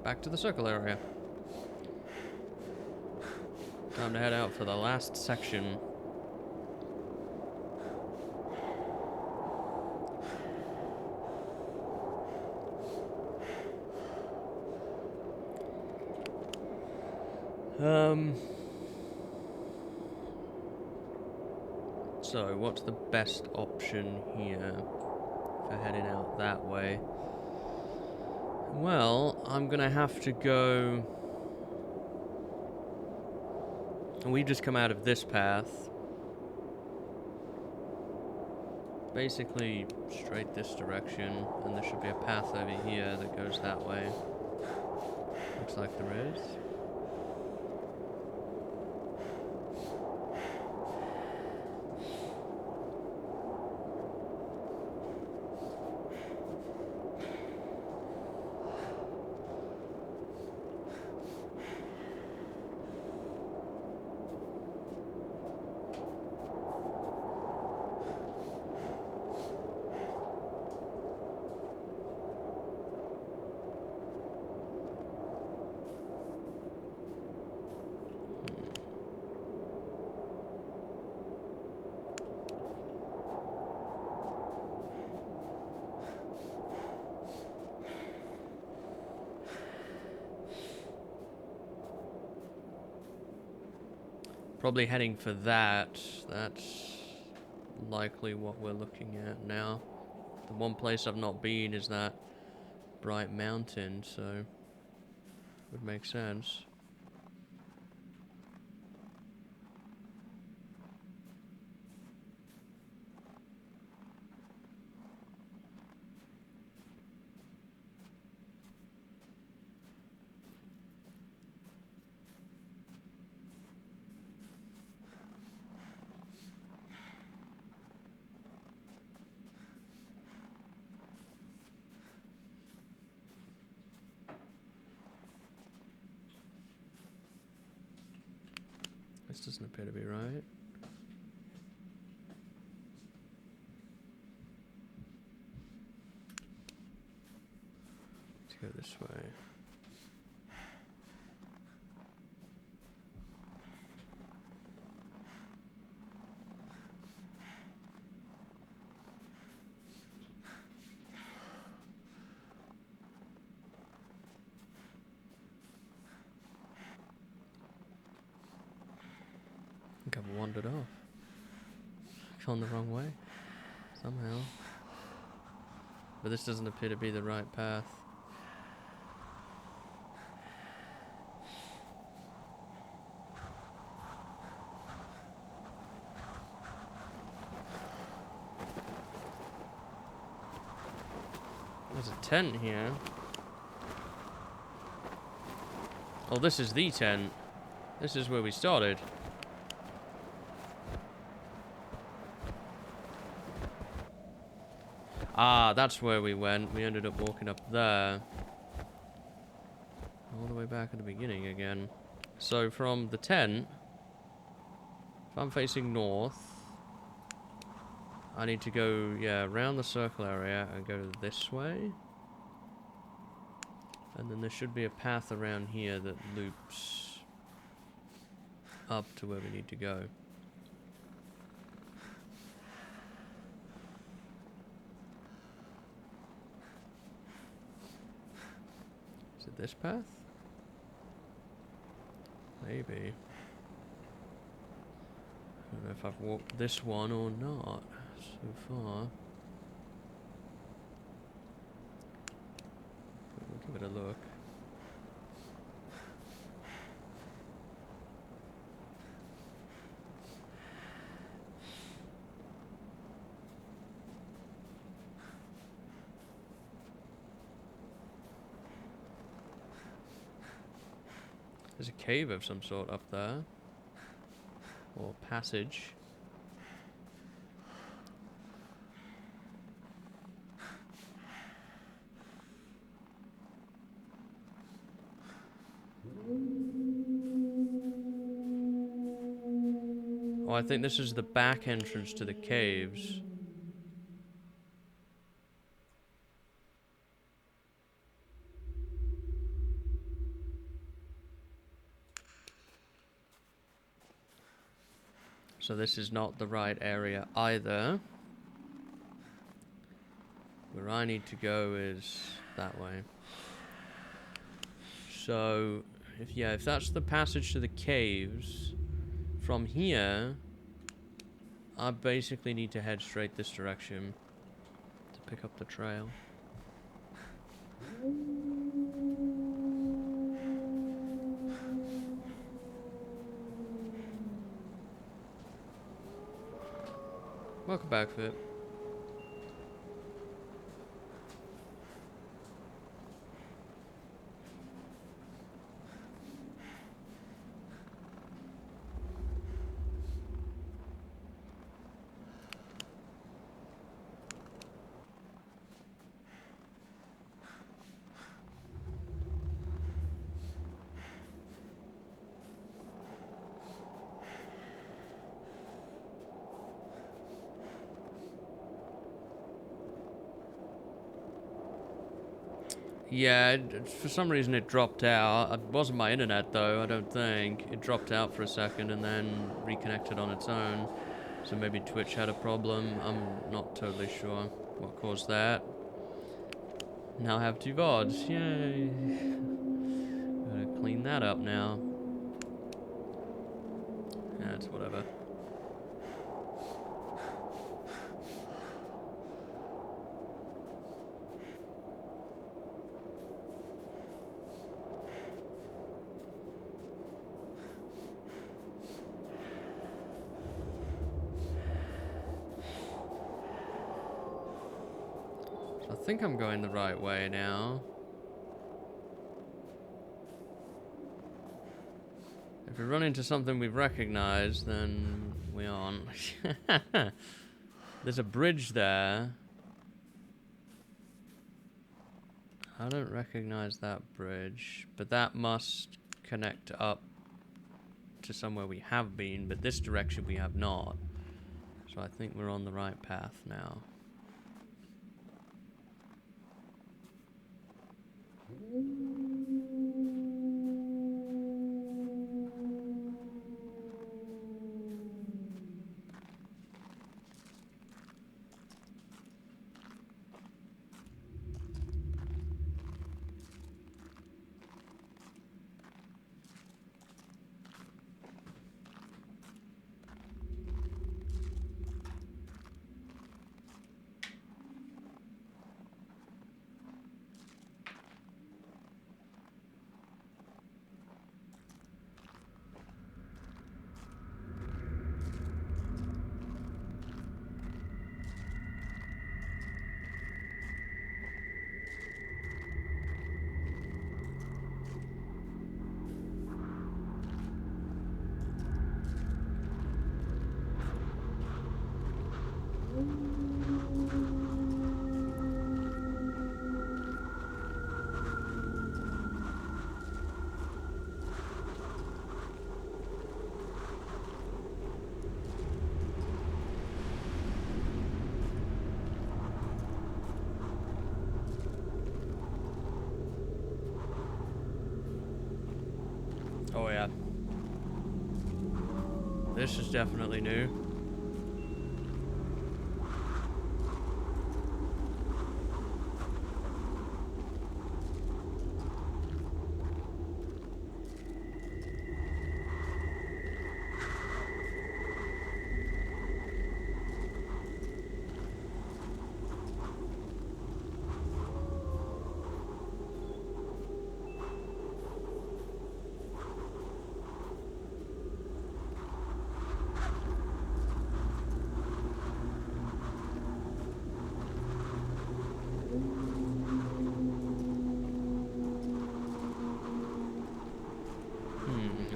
Back to the circle area. Time to head out for the last section. So what's the best option here for heading out that way? Well, I'm gonna have to go... And we've just come out of this path. Basically, straight this direction, and there should be a path over here that goes that way. Looks like there is. Probably heading for that. That's likely what we're looking at now. The one place I've not been is that bright mountain, so would make sense. This doesn't appear to be right. Let's go this way. wandered off. Gone the wrong way. Somehow. But this doesn't appear to be the right path. There's a tent here. Oh, this is the tent. This is where we started. Ah, that's where we went. We ended up walking up there. All the way back at the beginning again. So from the tent, if I'm facing north, I need to go, yeah, around the circle area and go this way. And then there should be a path around here that loops up to where we need to go. Is it this path? Maybe. I don't know if I've walked this one or not so far. We'll give it a look. There's a cave of some sort up there. Or passage. Oh, I think this is the back entrance to the caves. So this is not the right area either. Where I need to go is that way. So, if that's the passage to the caves, from here, I basically need to head straight this direction to pick up the trail. Welcome back, Fit. Yeah, for some reason it dropped out. It wasn't my internet though, I don't think. It dropped out for a second and then reconnected on its own. So maybe Twitch had a problem. I'm not totally sure what caused that. Now I have 2 VODs. Yay. Gotta clean that up now. Yeah, it's whatever. I think I'm going the right way now. If we run into something we've recognized, then we aren't. There's a bridge there. I don't recognize that bridge, but that must connect up to somewhere we have been, but this direction we have not. So I think we're on the right path now. Oh yeah. This is definitely new.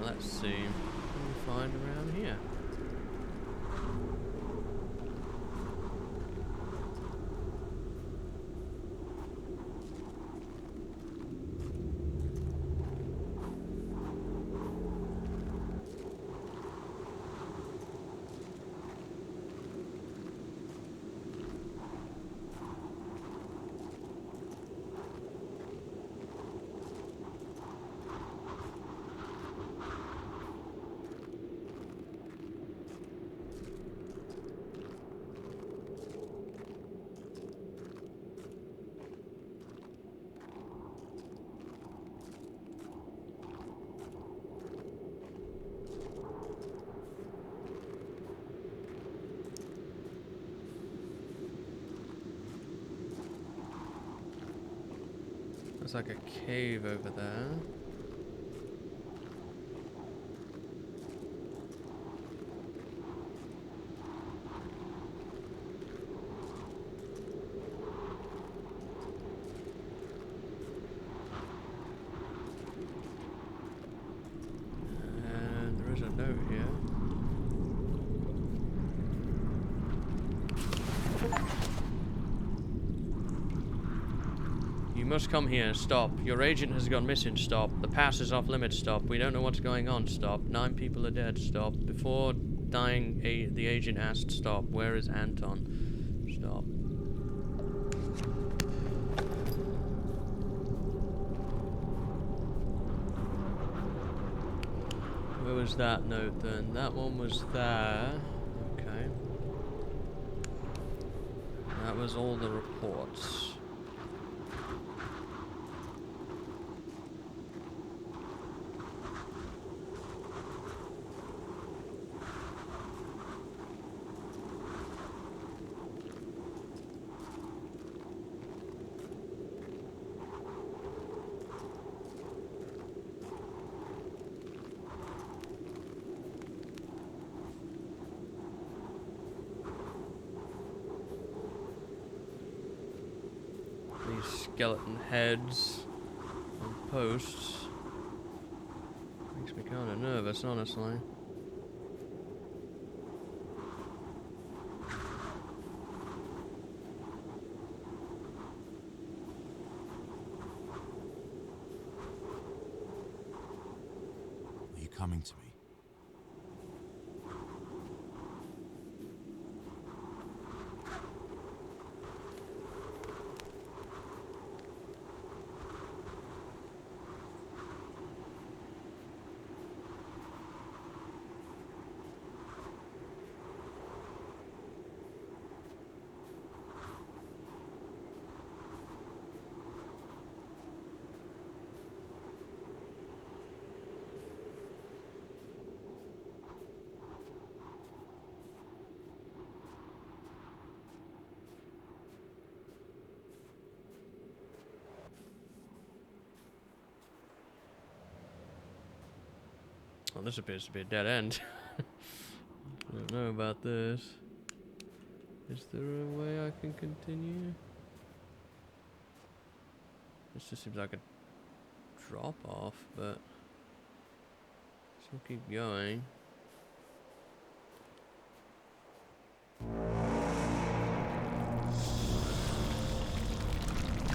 Let's see. What can we find around here? There's like a cave over there. And there is a note here. You must come here. Stop. Your agent has gone missing. Stop. The pass is off limits. Stop. We don't know what's going on. Stop. 9 people are dead. Stop. Before dying, the agent asked, stop. Where is Anton? Stop. Where was that note then? That one was there. Okay. That was all the reports. Skeleton heads on posts. Makes me kind of nervous, honestly. Are you coming to me? Well, this appears to be a dead end. I don't know about this. Is there a way I can continue? This just seems like a drop off, but still keep going.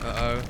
Uh-oh.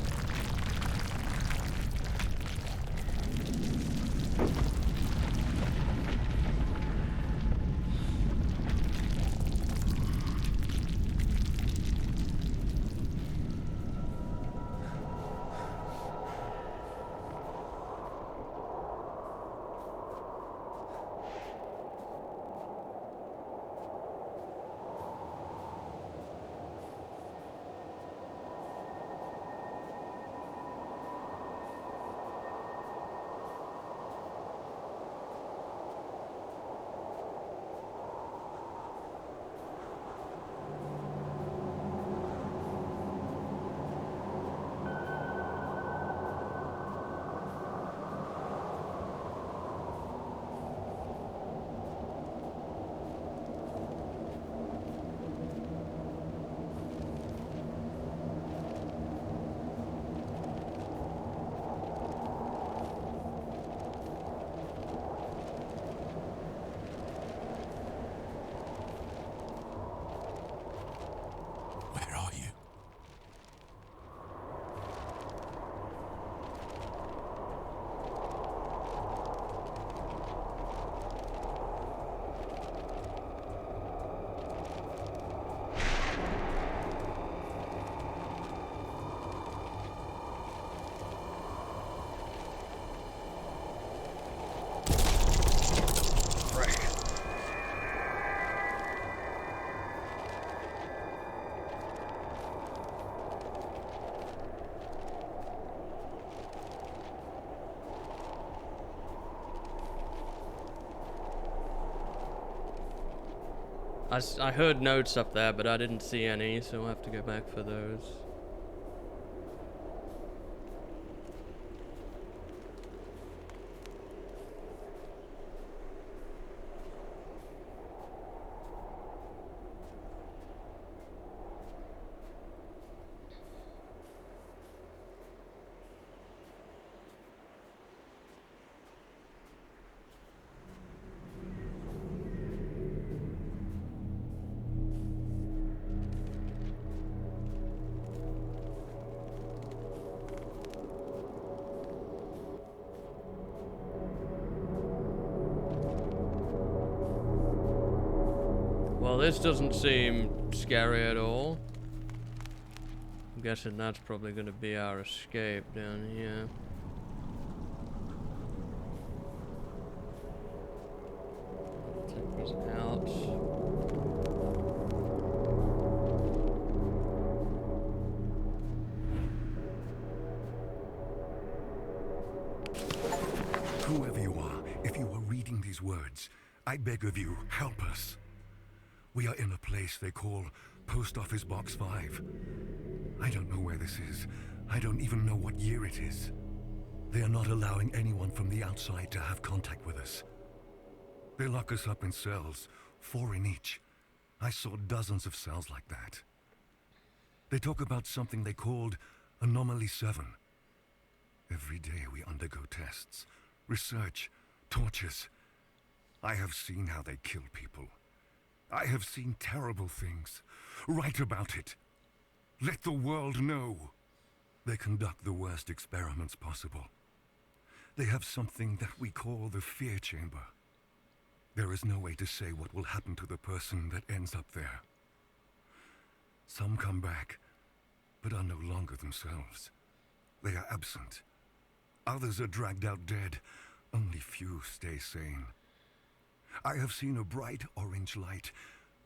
I heard notes up there, but I didn't see any, so I'll have to go back for those. Well, this doesn't seem scary at all. I'm guessing that's probably going to be our escape down here. Take these out. Whoever you are, if you are reading these words, I beg of you, help us. We are in a place they call Post Office Box 5. I don't know where this is. I don't even know what year it is. They are not allowing anyone from the outside to have contact with us. They lock us up in cells, 4 in each. I saw dozens of cells like that. They talk about something they called Anomaly 7. Every day we undergo tests, research, tortures. I have seen how they kill people. I have seen terrible things. Write about it. Let the world know. They conduct the worst experiments possible. They have something that we call the fear chamber. There is no way to say what will happen to the person that ends up there. Some come back, but are no longer themselves. They are absent. Others are dragged out dead. Only few stay sane. I have seen a bright orange light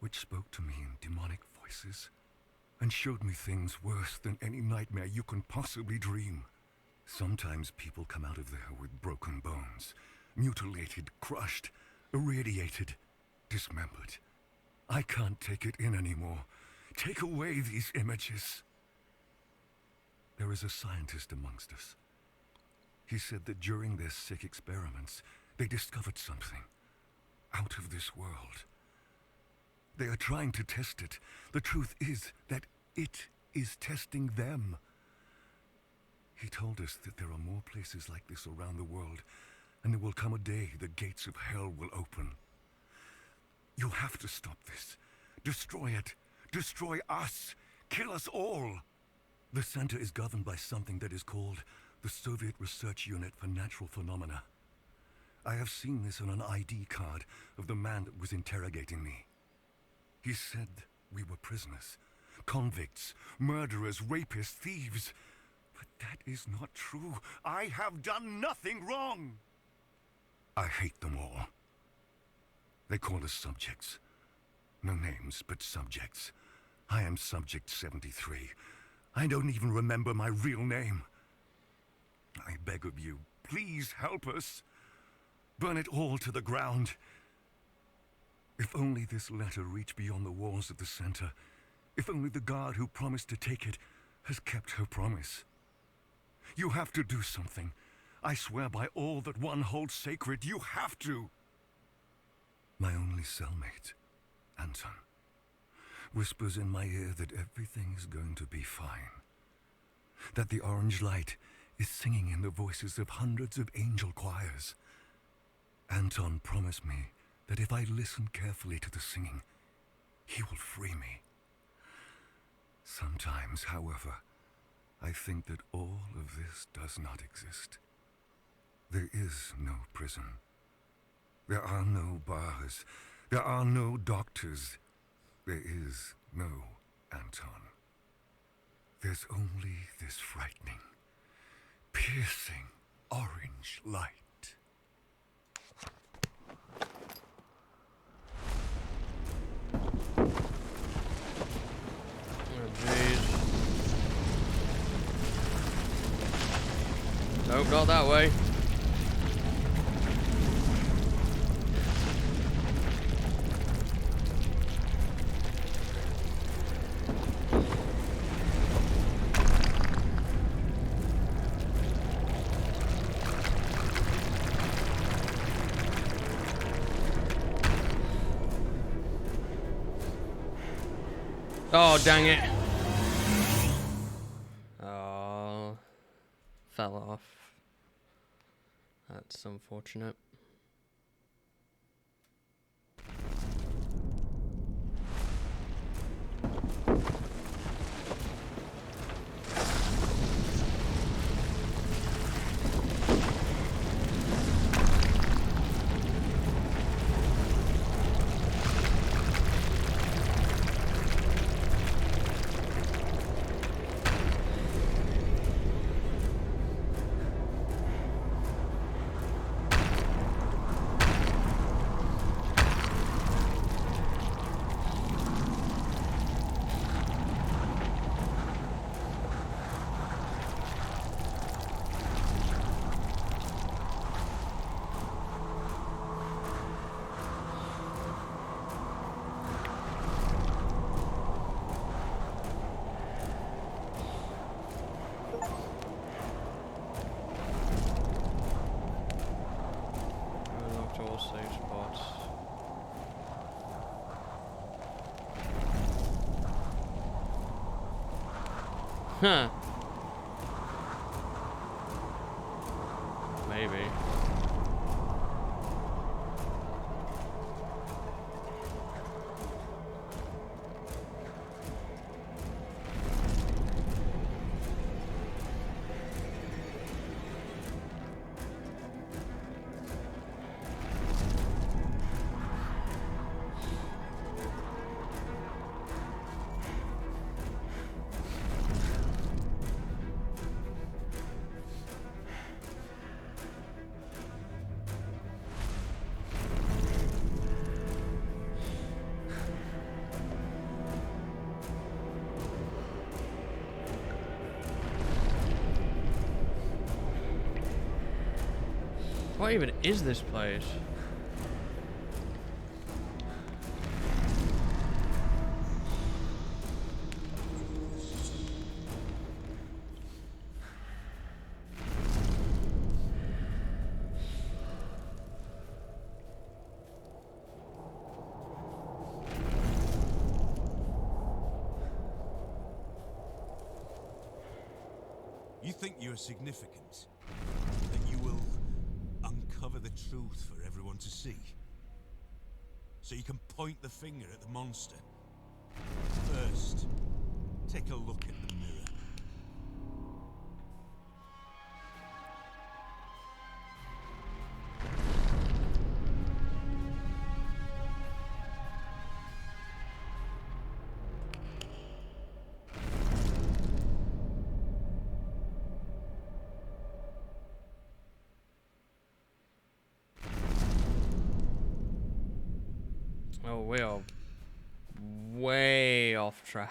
which spoke to me in demonic voices and showed me things worse than any nightmare you can possibly dream. Sometimes people come out of there with broken bones, mutilated, crushed, irradiated, dismembered. I can't take it in anymore. Take away these images. There is a scientist amongst us. He said that during their sick experiments, they discovered something out of this world. They are trying to test it. The truth is that it is testing them. He told us that there are more places like this around the world, and there will come a day the gates of hell will open. You have to stop this. Destroy it. Destroy us. Kill us all. The center is governed by something that is called the Soviet Research Unit for Natural Phenomena. I have seen this on an ID card of the man that was interrogating me. He said we were prisoners, convicts, murderers, rapists, thieves. But that is not true. I have done nothing wrong. I hate them all. They call us subjects. No names, but subjects. I am Subject 73. I don't even remember my real name. I beg of you, please help us. Burn it all to the ground. If only this letter reached beyond the walls of the center. If only the guard who promised to take it has kept her promise. You have to do something. I swear by all that one holds sacred, you have to. My only cellmate, Anton, whispers in my ear that everything is going to be fine. That the orange light is singing in the voices of hundreds of angel choirs. Anton promised me that if I listen carefully to the singing, he will free me. Sometimes, however, I think that all of this does not exist. There is no prison. There are no bars. There are no doctors. There is no Anton. There's only this frightening, piercing orange light. Oh, jeez. Nope, not that way. Oh, dang it. Oh, fell off. That's unfortunate. Unlocked all save spots. Huh. Maybe. What even is this place? You think you're significant? That you will uncover the truth for everyone to see? So you can point the finger at the monster? First, take a look at the mirror. Oh, we are way off track.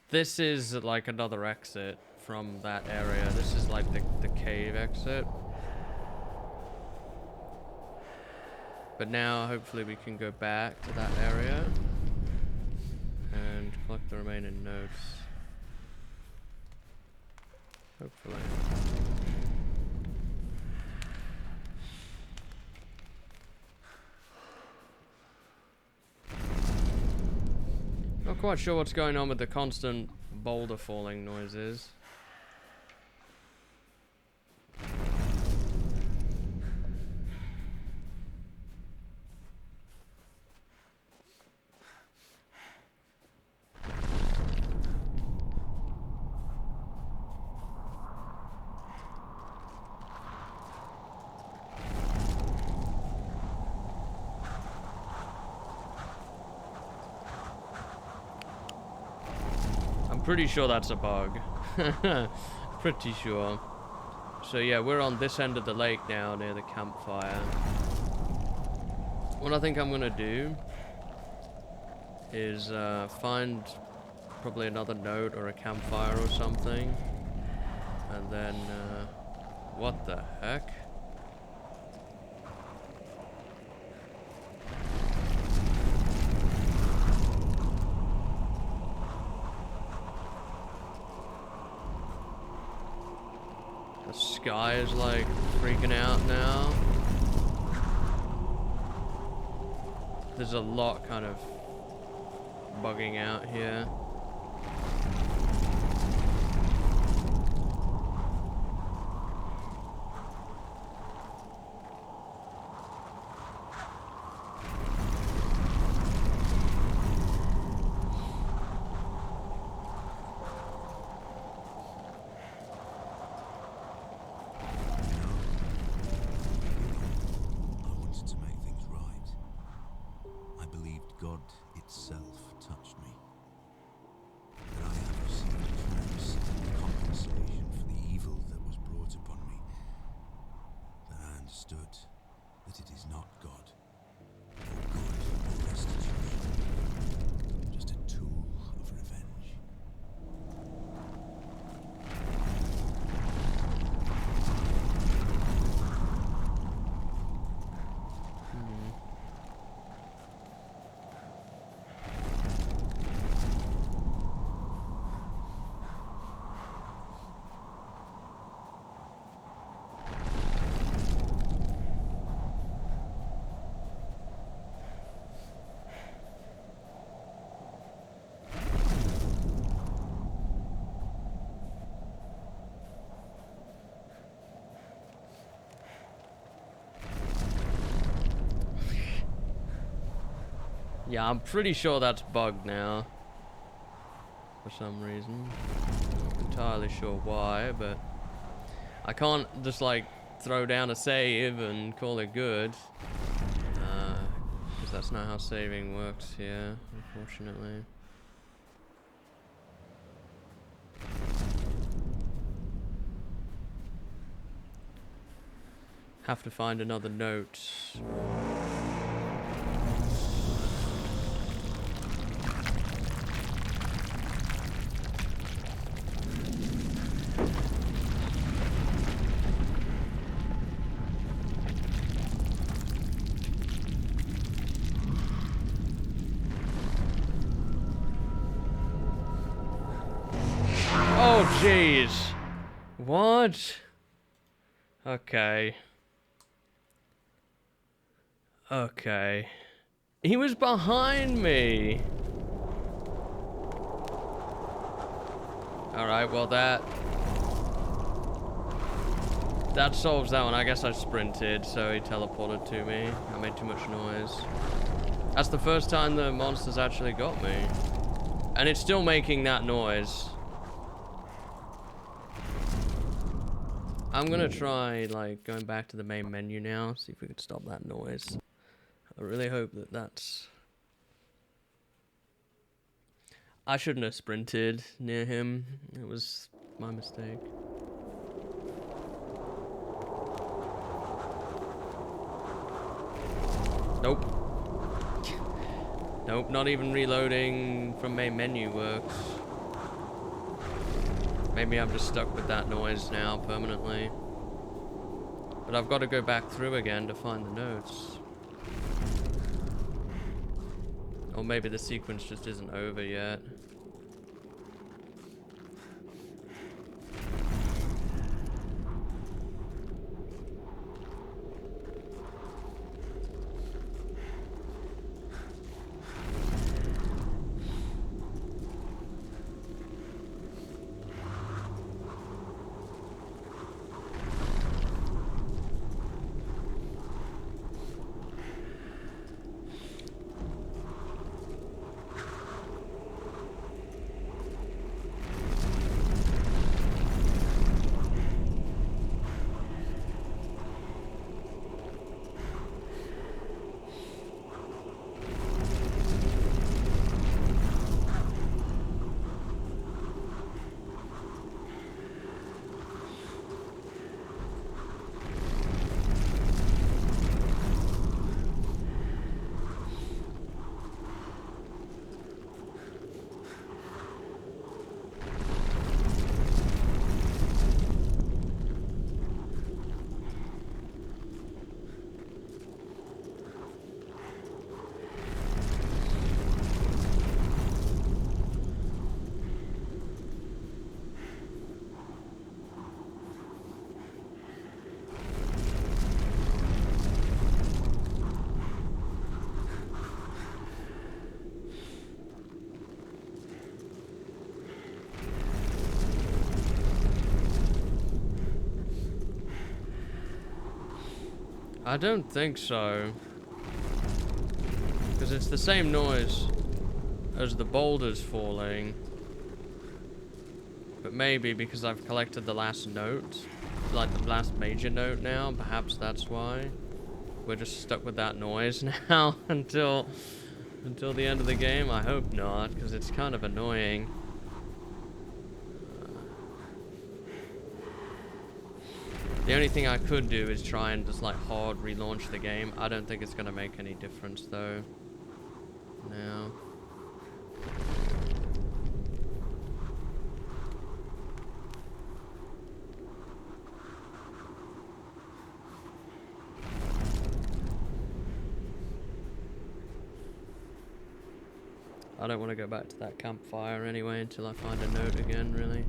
This is like another exit from that area. This is like the cave exit. But now, hopefully, we can go back to that area and collect the remaining notes. Hopefully. Not quite sure what's going on with the constant boulder falling noises. Pretty sure that's a bug. Pretty sure. So yeah, we're on this end of the lake now near the campfire. What I think I'm gonna do is find probably another note or a campfire or something. And then, what the heck? sky is like freaking out now. There's a lot kind of bugging out here. God itself touched me. That I have received thanks and compensation for the evil that was brought upon me. That I understood that it is not God, or good or restitution, just a tool of revenge. Yeah, I'm pretty sure that's bugged now. For some reason. Not entirely sure why, but I can't just like throw down a save and call it good. Because that's not how saving works here, unfortunately. Have to find another note. Oh, jeez. What? Okay. Okay. He was behind me. Alright, well that solves that one. I guess I sprinted, so he teleported to me. I made too much noise. That's the first time the monster's actually got me. And it's still making that noise. I'm gonna try, like, going back to the main menu now, see if we can stop that noise. I really hope that that's... I shouldn't have sprinted near him. It was my mistake. Nope. Nope, not even reloading from main menu works. Maybe I'm just stuck with that noise now permanently. But I've got to go back through again to find the notes. Or maybe the sequence just isn't over yet. I don't think so. Because it's the same noise as the boulders falling. But maybe because I've collected the last note, like the last major note now, perhaps that's why. We're just stuck with that noise now until the end of the game. I hope not, because it's kind of annoying. The only thing I could do is try and just like hard relaunch the game. I don't think it's going to make any difference though. Now. I don't want to go back to that campfire anyway until I find a note again, really.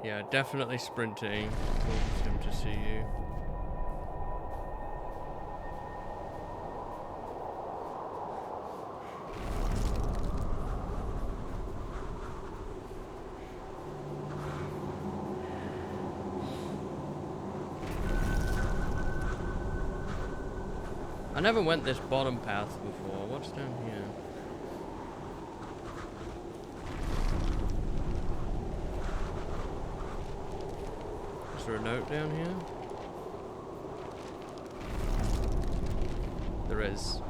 Yeah, definitely sprinting. Causes him to see you. I never went this bottom path before. What's down here? Is there a note down here? There is.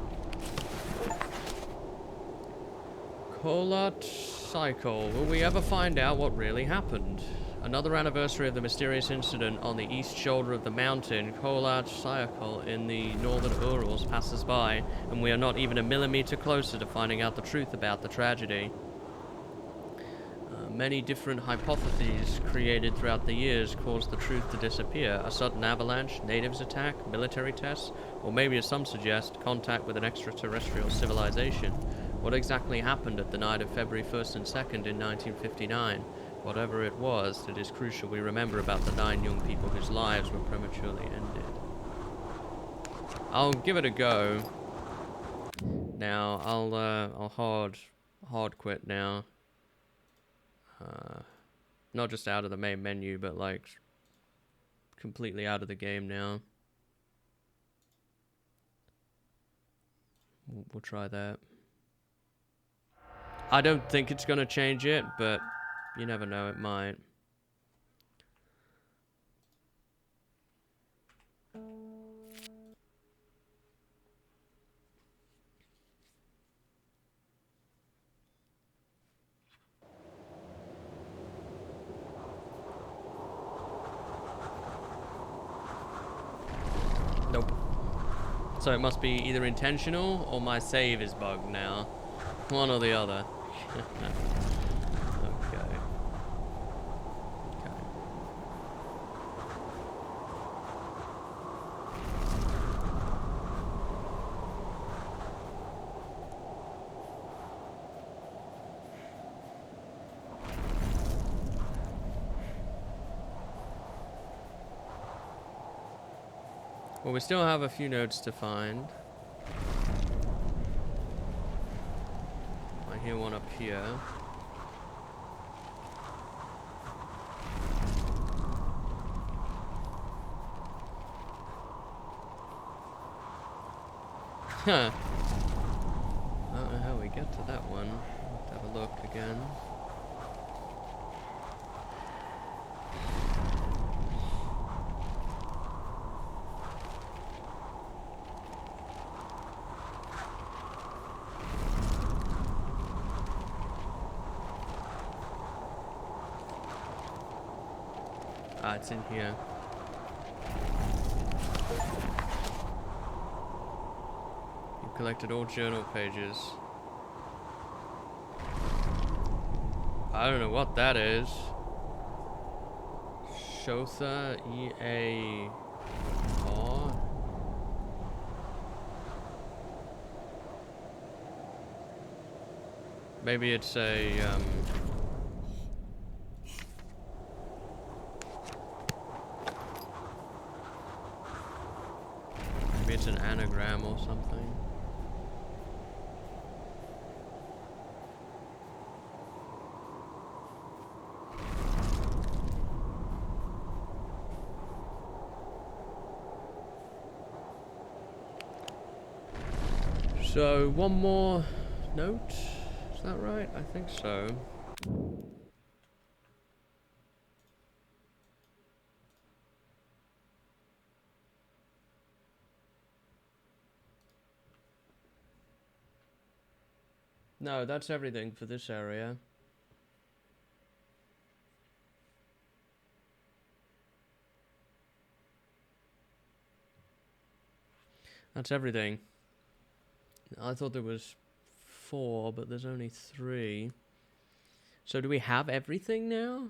Kholat cycle. Will we ever find out what really happened? Another anniversary of the mysterious incident on the east shoulder of the mountain, Kholat cycle in the northern Urals, passes by, and we are not even a millimeter closer to finding out the truth about the tragedy. Many different hypotheses created throughout the years caused the truth to disappear. A sudden avalanche, natives attack, military tests, or maybe, as some suggest, contact with an extraterrestrial civilization. What exactly happened at the night of February 1st and 2nd in 1959? Whatever it was, it is crucial we remember about the 9 young people whose lives were prematurely ended. I'll give it a go. Now, I'll hard quit now. Not just out of the main menu, but like completely out of the game now. We'll try that. I don't think it's gonna change it, but you never know, it might. Nope. So it must be either intentional or my save is bugged now. One or the other. Okay. Okay. Well, we still have a few notes to find. I hear one up here. Huh. I don't know how we get to that one. I'll have to have a look again. Ah, it's in here. collected all journal pages. I don't know what that is. Shotha EA R. Maybe it's a maybe it's an anagram or something. So, one more note, is that right? I think so. No, that's everything for this area. That's everything. I thought there was 4, but there's only 3. So do we have everything now?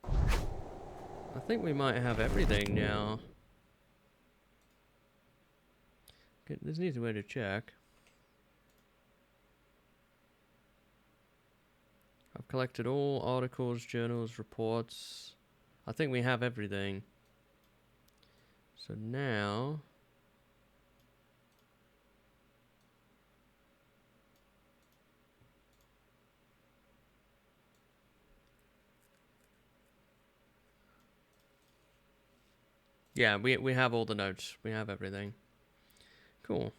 I think we might have everything now. Okay, there's an easy way to check. I've collected all articles, journals, reports. I think we have everything. So now... yeah, we have all the notes. We have everything. Cool.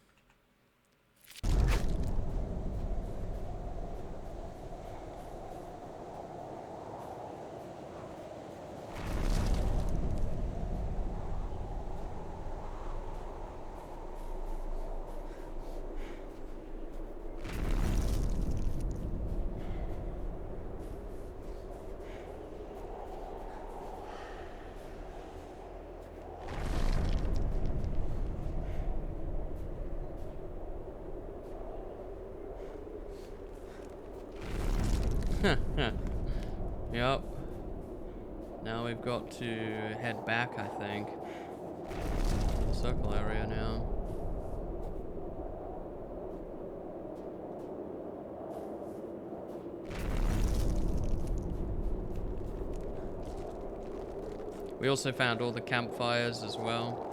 Yep. Now we've got to head back, I think. To the circle area now. We also found all the campfires as well.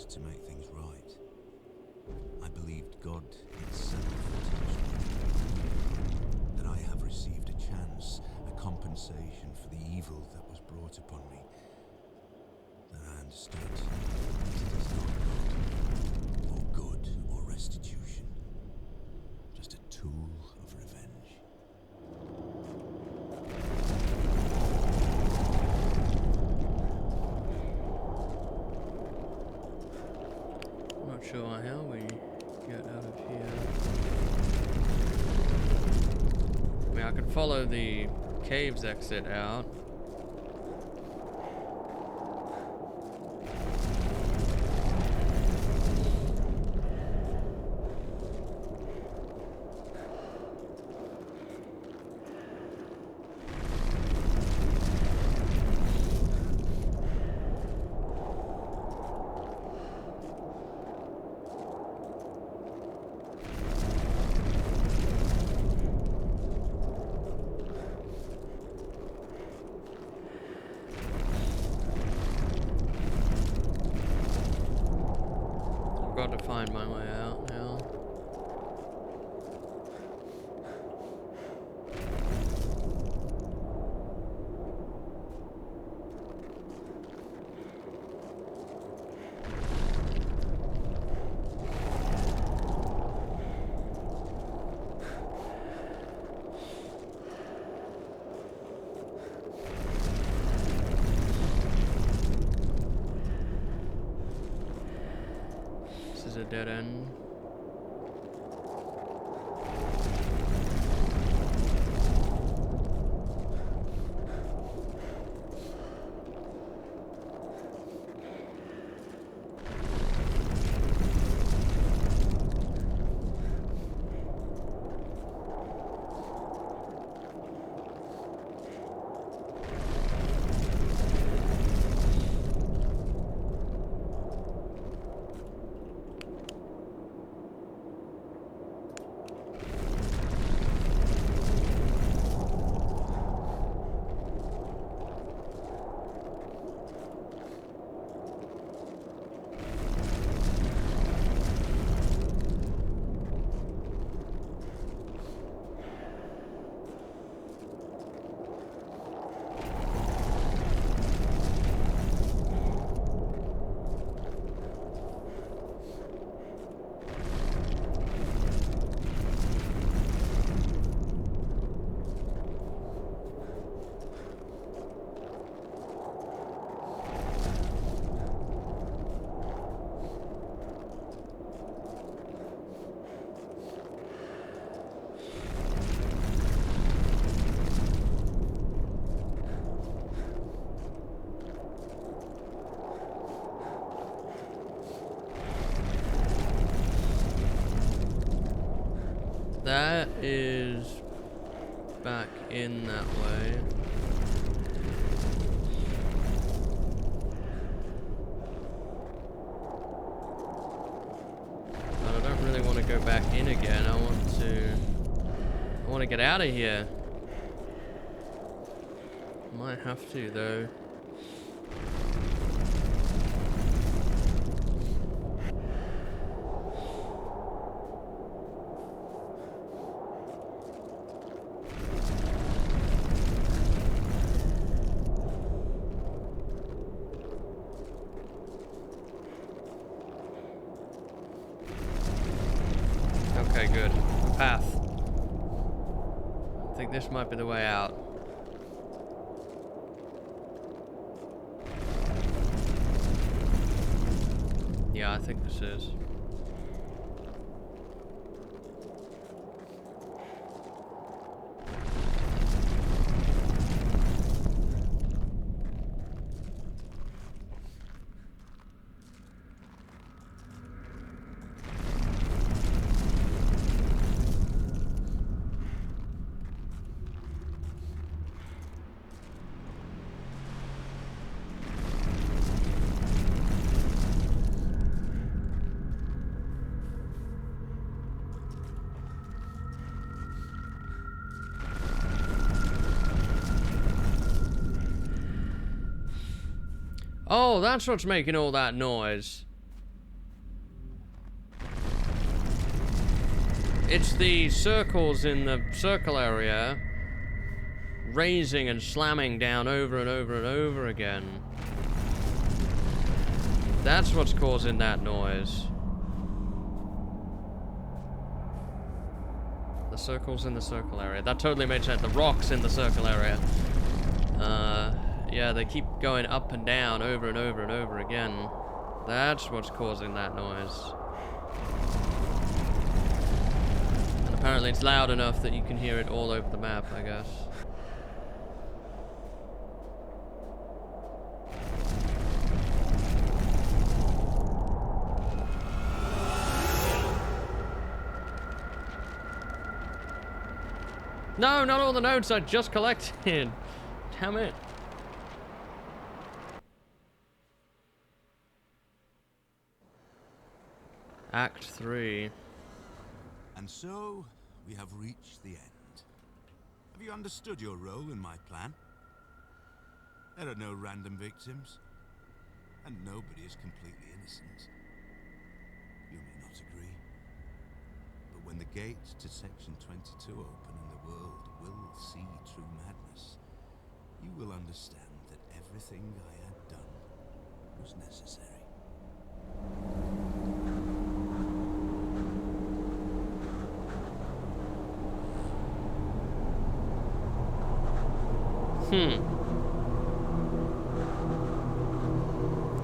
To make things right. I believed God itself touched me. That I have received a chance, a compensation for the evil that was brought upon me. Then I understood it is not God, or good, or restitution. Just a tool of revenge. Not sure how we get out of here. I mean, I could follow the caves exit out. I've got to find my way out now. a dead end. That is back in that way. But I don't really want to go back in again. I want to get out of here. Might have to though. Okay, good. Path. I think this might be the way out. Yeah, I think this is. Oh, that's what's making all that noise. It's the circles in the circle area raising and slamming down over and over and over again. That's what's causing that noise. The circles in the circle area. That totally made sense. The rocks in the circle area. Yeah, they keep going up and down over and over and over again. That's what's causing that noise. And apparently it's loud enough that you can hear it all over the map, I guess. No, not all the notes I just collected. Damn it. Act 3. And so, we have reached the end. Have you understood your role in my plan? There are no random victims, and nobody is completely innocent. You may not agree, but when the gates to Section 22 open and the world will see true madness, you will understand that everything I had done was necessary.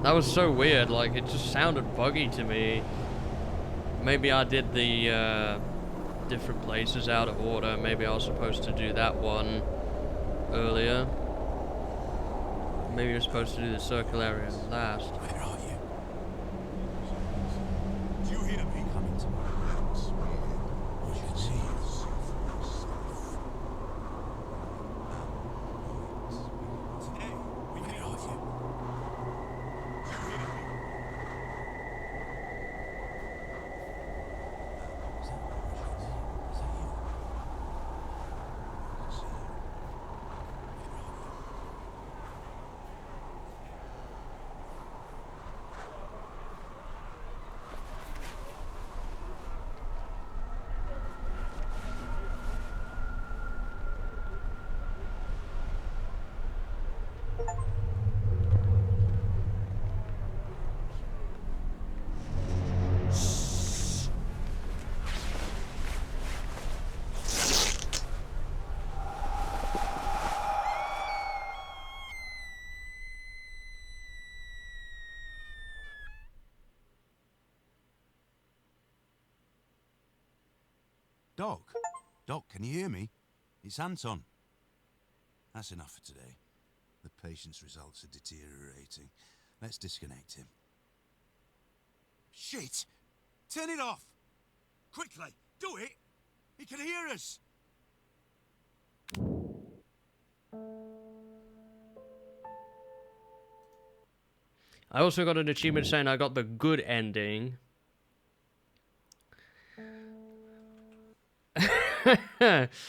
That was so weird, like, it just sounded buggy to me. Maybe I did the different places out of order. Maybe I was supposed to do that one earlier. Maybe you're supposed to do the circle area last. Where are you? Do you hear me? Coming to my house. I can see you. Today, where are you? Do you hear me? Is that you? I can see you. Where are you? Doc? Doc, can you hear me? It's Anton. That's enough for today. The patient's results are deteriorating. Let's disconnect him. Shit! Turn it off! Quickly! Do it! He can hear us! I also got an achievement saying I got the good ending. Okay.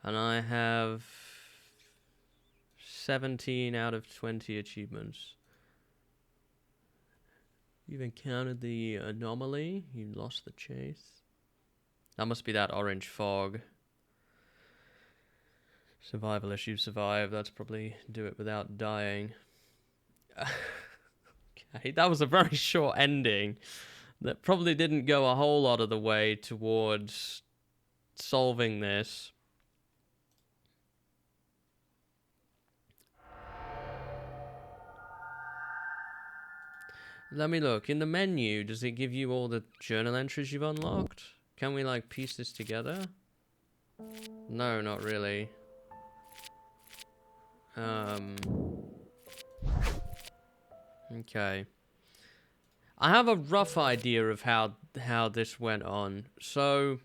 And I have 17 out of 20 achievements. You've encountered the anomaly. You lost the chase. That must be that orange fog. Survival issue, survive. That's probably do it without dying. Okay, that was a very short ending. That probably didn't go a whole lot of the way towards solving this. Let me look. In the menu, does it give you all the journal entries you've unlocked? Can we, like, piece this together? No, not really. Okay. I have a rough idea of how this went on. So,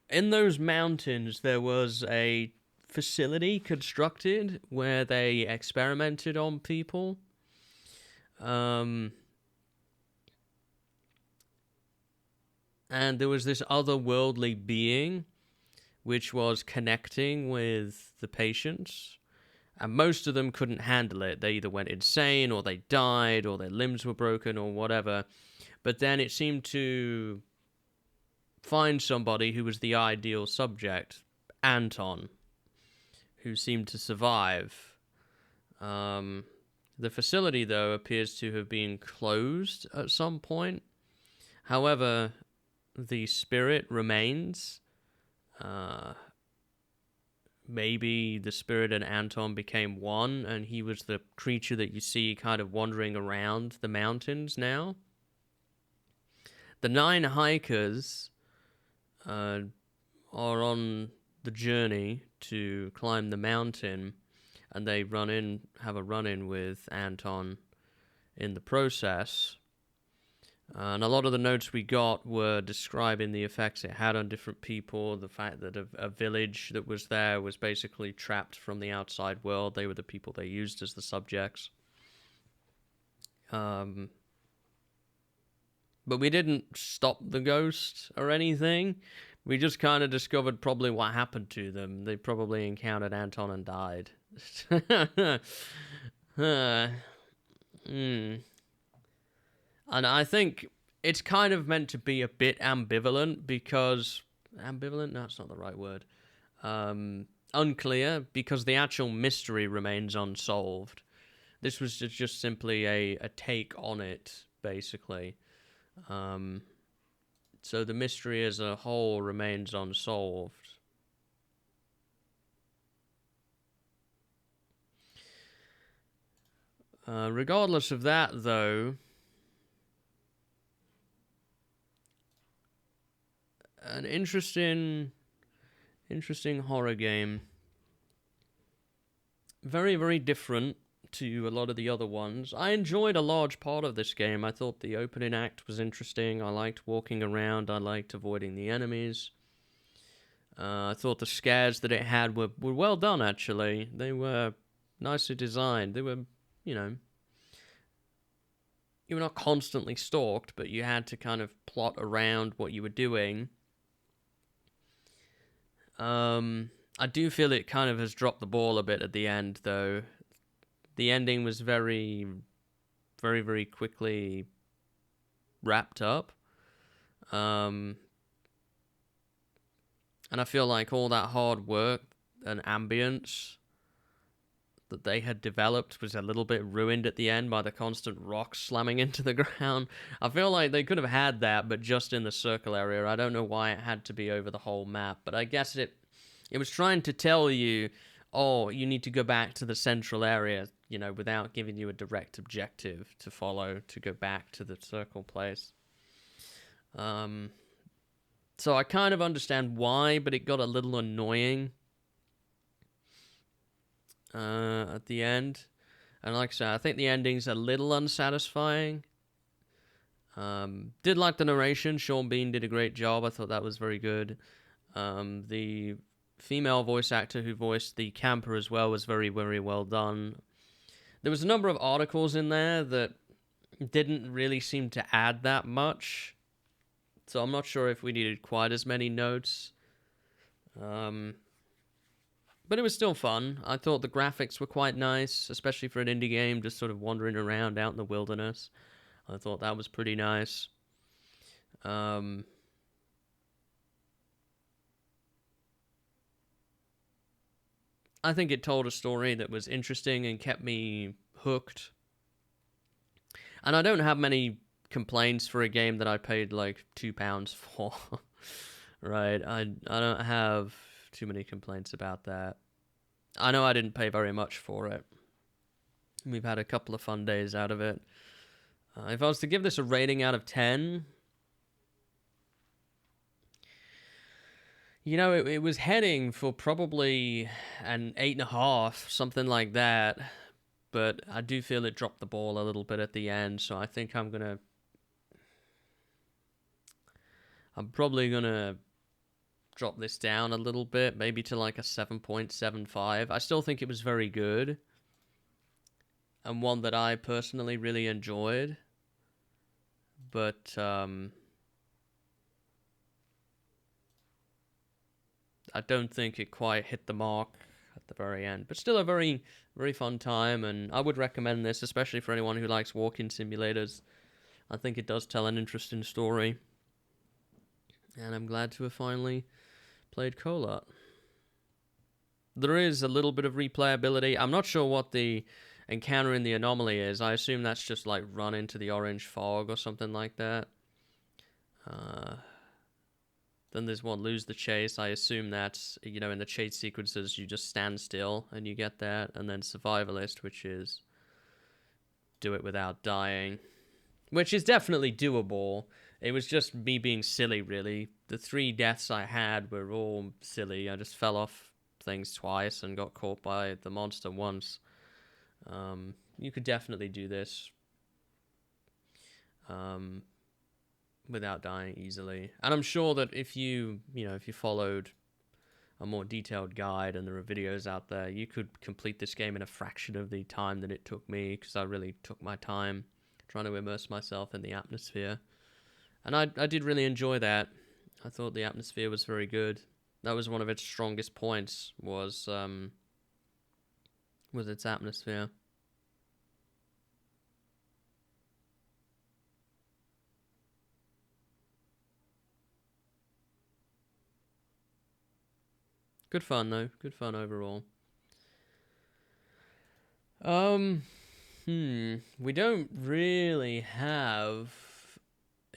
in those mountains, there was a facility constructed where they experimented on people. And there was this otherworldly being which was connecting with the patients. And most of them couldn't handle it. They either went insane, or they died, or their limbs were broken, or whatever. But then it seemed to find somebody who was the ideal subject, Anton, who seemed to survive. The facility, though, appears to have been closed at some point. However, the spirit remains. Maybe the spirit and Anton became one, and he was the creature that you see kind of wandering around the mountains now. The 9 hikers are on the journey to climb the mountain, and they have a run-in with Anton in the process. And a lot of the notes we got were describing the effects it had on different people, the fact that a village that was there was basically trapped from the outside world. They were the people they used as the subjects. But we didn't stop the ghost or anything. We just kind of discovered probably what happened to them. They probably encountered Anton and died. And I think it's kind of meant to be a bit ambivalent because... Ambivalent? No, that's not the right word. Unclear, because the actual mystery remains unsolved. This was just simply a take on it, basically. So the mystery as a whole remains unsolved. Regardless of that, though, an interesting horror game. Very, very different to a lot of the other ones. I enjoyed a large part of this game. I thought the opening act was interesting. I liked walking around. I liked avoiding the enemies. I thought the scares that it had were well done, actually. They were nicely designed. They were, you know, you were not constantly stalked, but you had to kind of plot around what you were doing. I do feel it kind of has dropped the ball a bit at the end, though. The ending was very, very, very quickly wrapped up. And I feel like all that hard work and ambience that they had developed was a little bit ruined at the end by the constant rocks slamming into the ground. I feel like they could have had that, but just in the circle area. I don't know why it had to be over the whole map, but I guess it was trying to tell you, oh, you need to go back to the central area, you know, without giving you a direct objective to follow to go back to the circle place. So I kind of understand why, but it got a little annoying at the end. And like I said, I think the ending's a little unsatisfying. Did like the narration. Sean Bean did a great job. I thought that was very good. The female voice actor who voiced the camper as well was very, very well done. There was a number of articles in there that didn't really seem to add that much. So I'm not sure if we needed quite as many notes. But it was still fun. I thought the graphics were quite nice, especially for an indie game, just sort of wandering around out in the wilderness. I thought that was pretty nice. I think it told a story that was interesting and kept me hooked. And I don't have many complaints for a game that I paid like £2 for. Right? I don't have too many complaints about that. I know I didn't pay very much for it. We've had a couple of fun days out of it. If I was to give this a rating out of 10, you know, it was heading for probably an 8.5, something like that. But I do feel it dropped the ball a little bit at the end, so I think I'm probably gonna drop this down a little bit, maybe to like a 7.75. I still think it was very good, and one that I personally really enjoyed. But I don't think it quite hit the mark at the very end. But still a very, very fun time, and I would recommend this, especially for anyone who likes walking simulators. I think it does tell an interesting story. And I'm glad to have finally played Kholat. There is a little bit of replayability. I'm not sure what the encountering the anomaly is. I assume that's just like run into the orange fog or something like that. Then there's one, lose the chase. I assume that's, you know, in the chase sequences, you just stand still and you get that. And then survivalist, which is do it without dying, which is definitely doable. It was just me being silly, really. The 3 deaths I had were all silly. I just fell off things twice and got caught by the monster once. You could definitely do this without dying easily. And I'm sure that if you followed a more detailed guide, and there are videos out there, you could complete this game in a fraction of the time that it took me, because I really took my time trying to immerse myself in the atmosphere. And I did really enjoy that. I thought the atmosphere was very good. That was one of its strongest points, was its atmosphere. Good fun, though. Good fun overall. We don't really have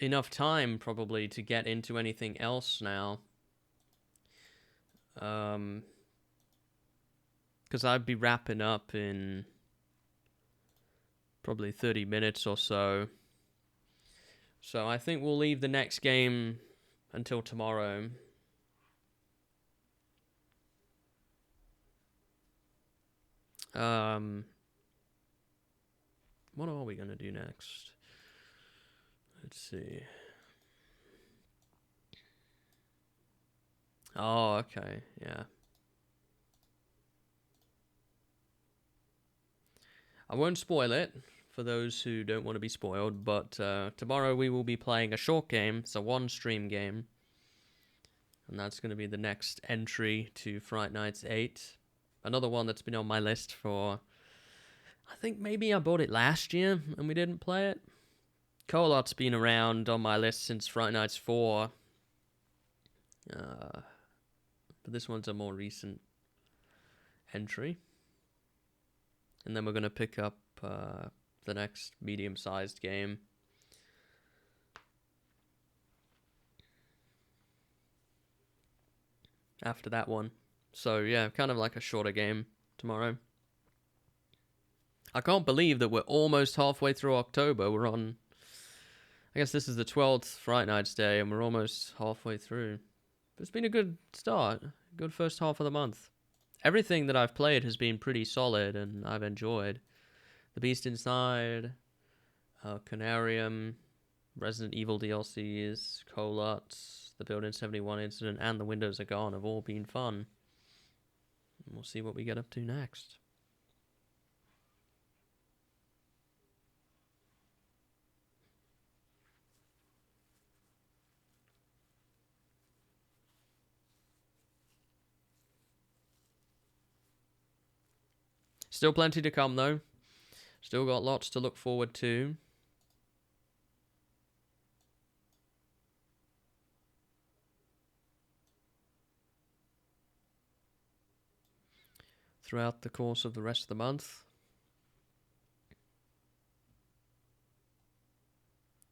enough time, probably, to get into anything else now. Because I'd be wrapping up in probably 30 minutes or so. So I think we'll leave the next game until tomorrow. What are we going to do next? Let's see. Oh, okay, yeah. I won't spoil it for those who don't want to be spoiled, but tomorrow we will be playing a short game. It's a one-stream game. And that's going to be the next entry to Fright Nights 8. Another one that's been on my list for... I think maybe I bought it last year and we didn't play it. Kholat's been around on my list since Fright Nights 4. But this one's a more recent entry. And then we're going to pick up the next medium-sized game. After that one. So yeah, kind of like a shorter game tomorrow. I can't believe that we're almost halfway through October. We're on... I guess this is the 12th Fright Nights Day, and we're almost halfway through. But it's been a good start. Good first half of the month. Everything that I've played has been pretty solid, and I've enjoyed. The Beast Inside, Canarium, Resident Evil DLCs, Kholat, the Building 71 incident, and The Windows Are Gone have all been fun. And we'll see what we get up to next. Still plenty to come, though. Still got lots to look forward to. Throughout the course of the rest of the month.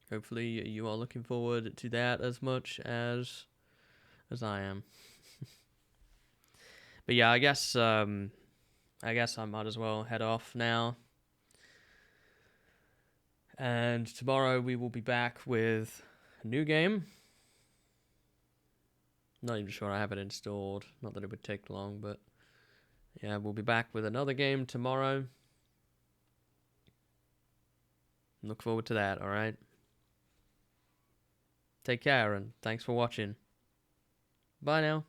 Hopefully you are looking forward to that as much as I am. But yeah, I guess I might as well head off now. And tomorrow we will be back with a new game. Not even sure I have it installed. Not that it would take long, but yeah, we'll be back with another game tomorrow. Look forward to that, alright? Take care and thanks for watching. Bye now.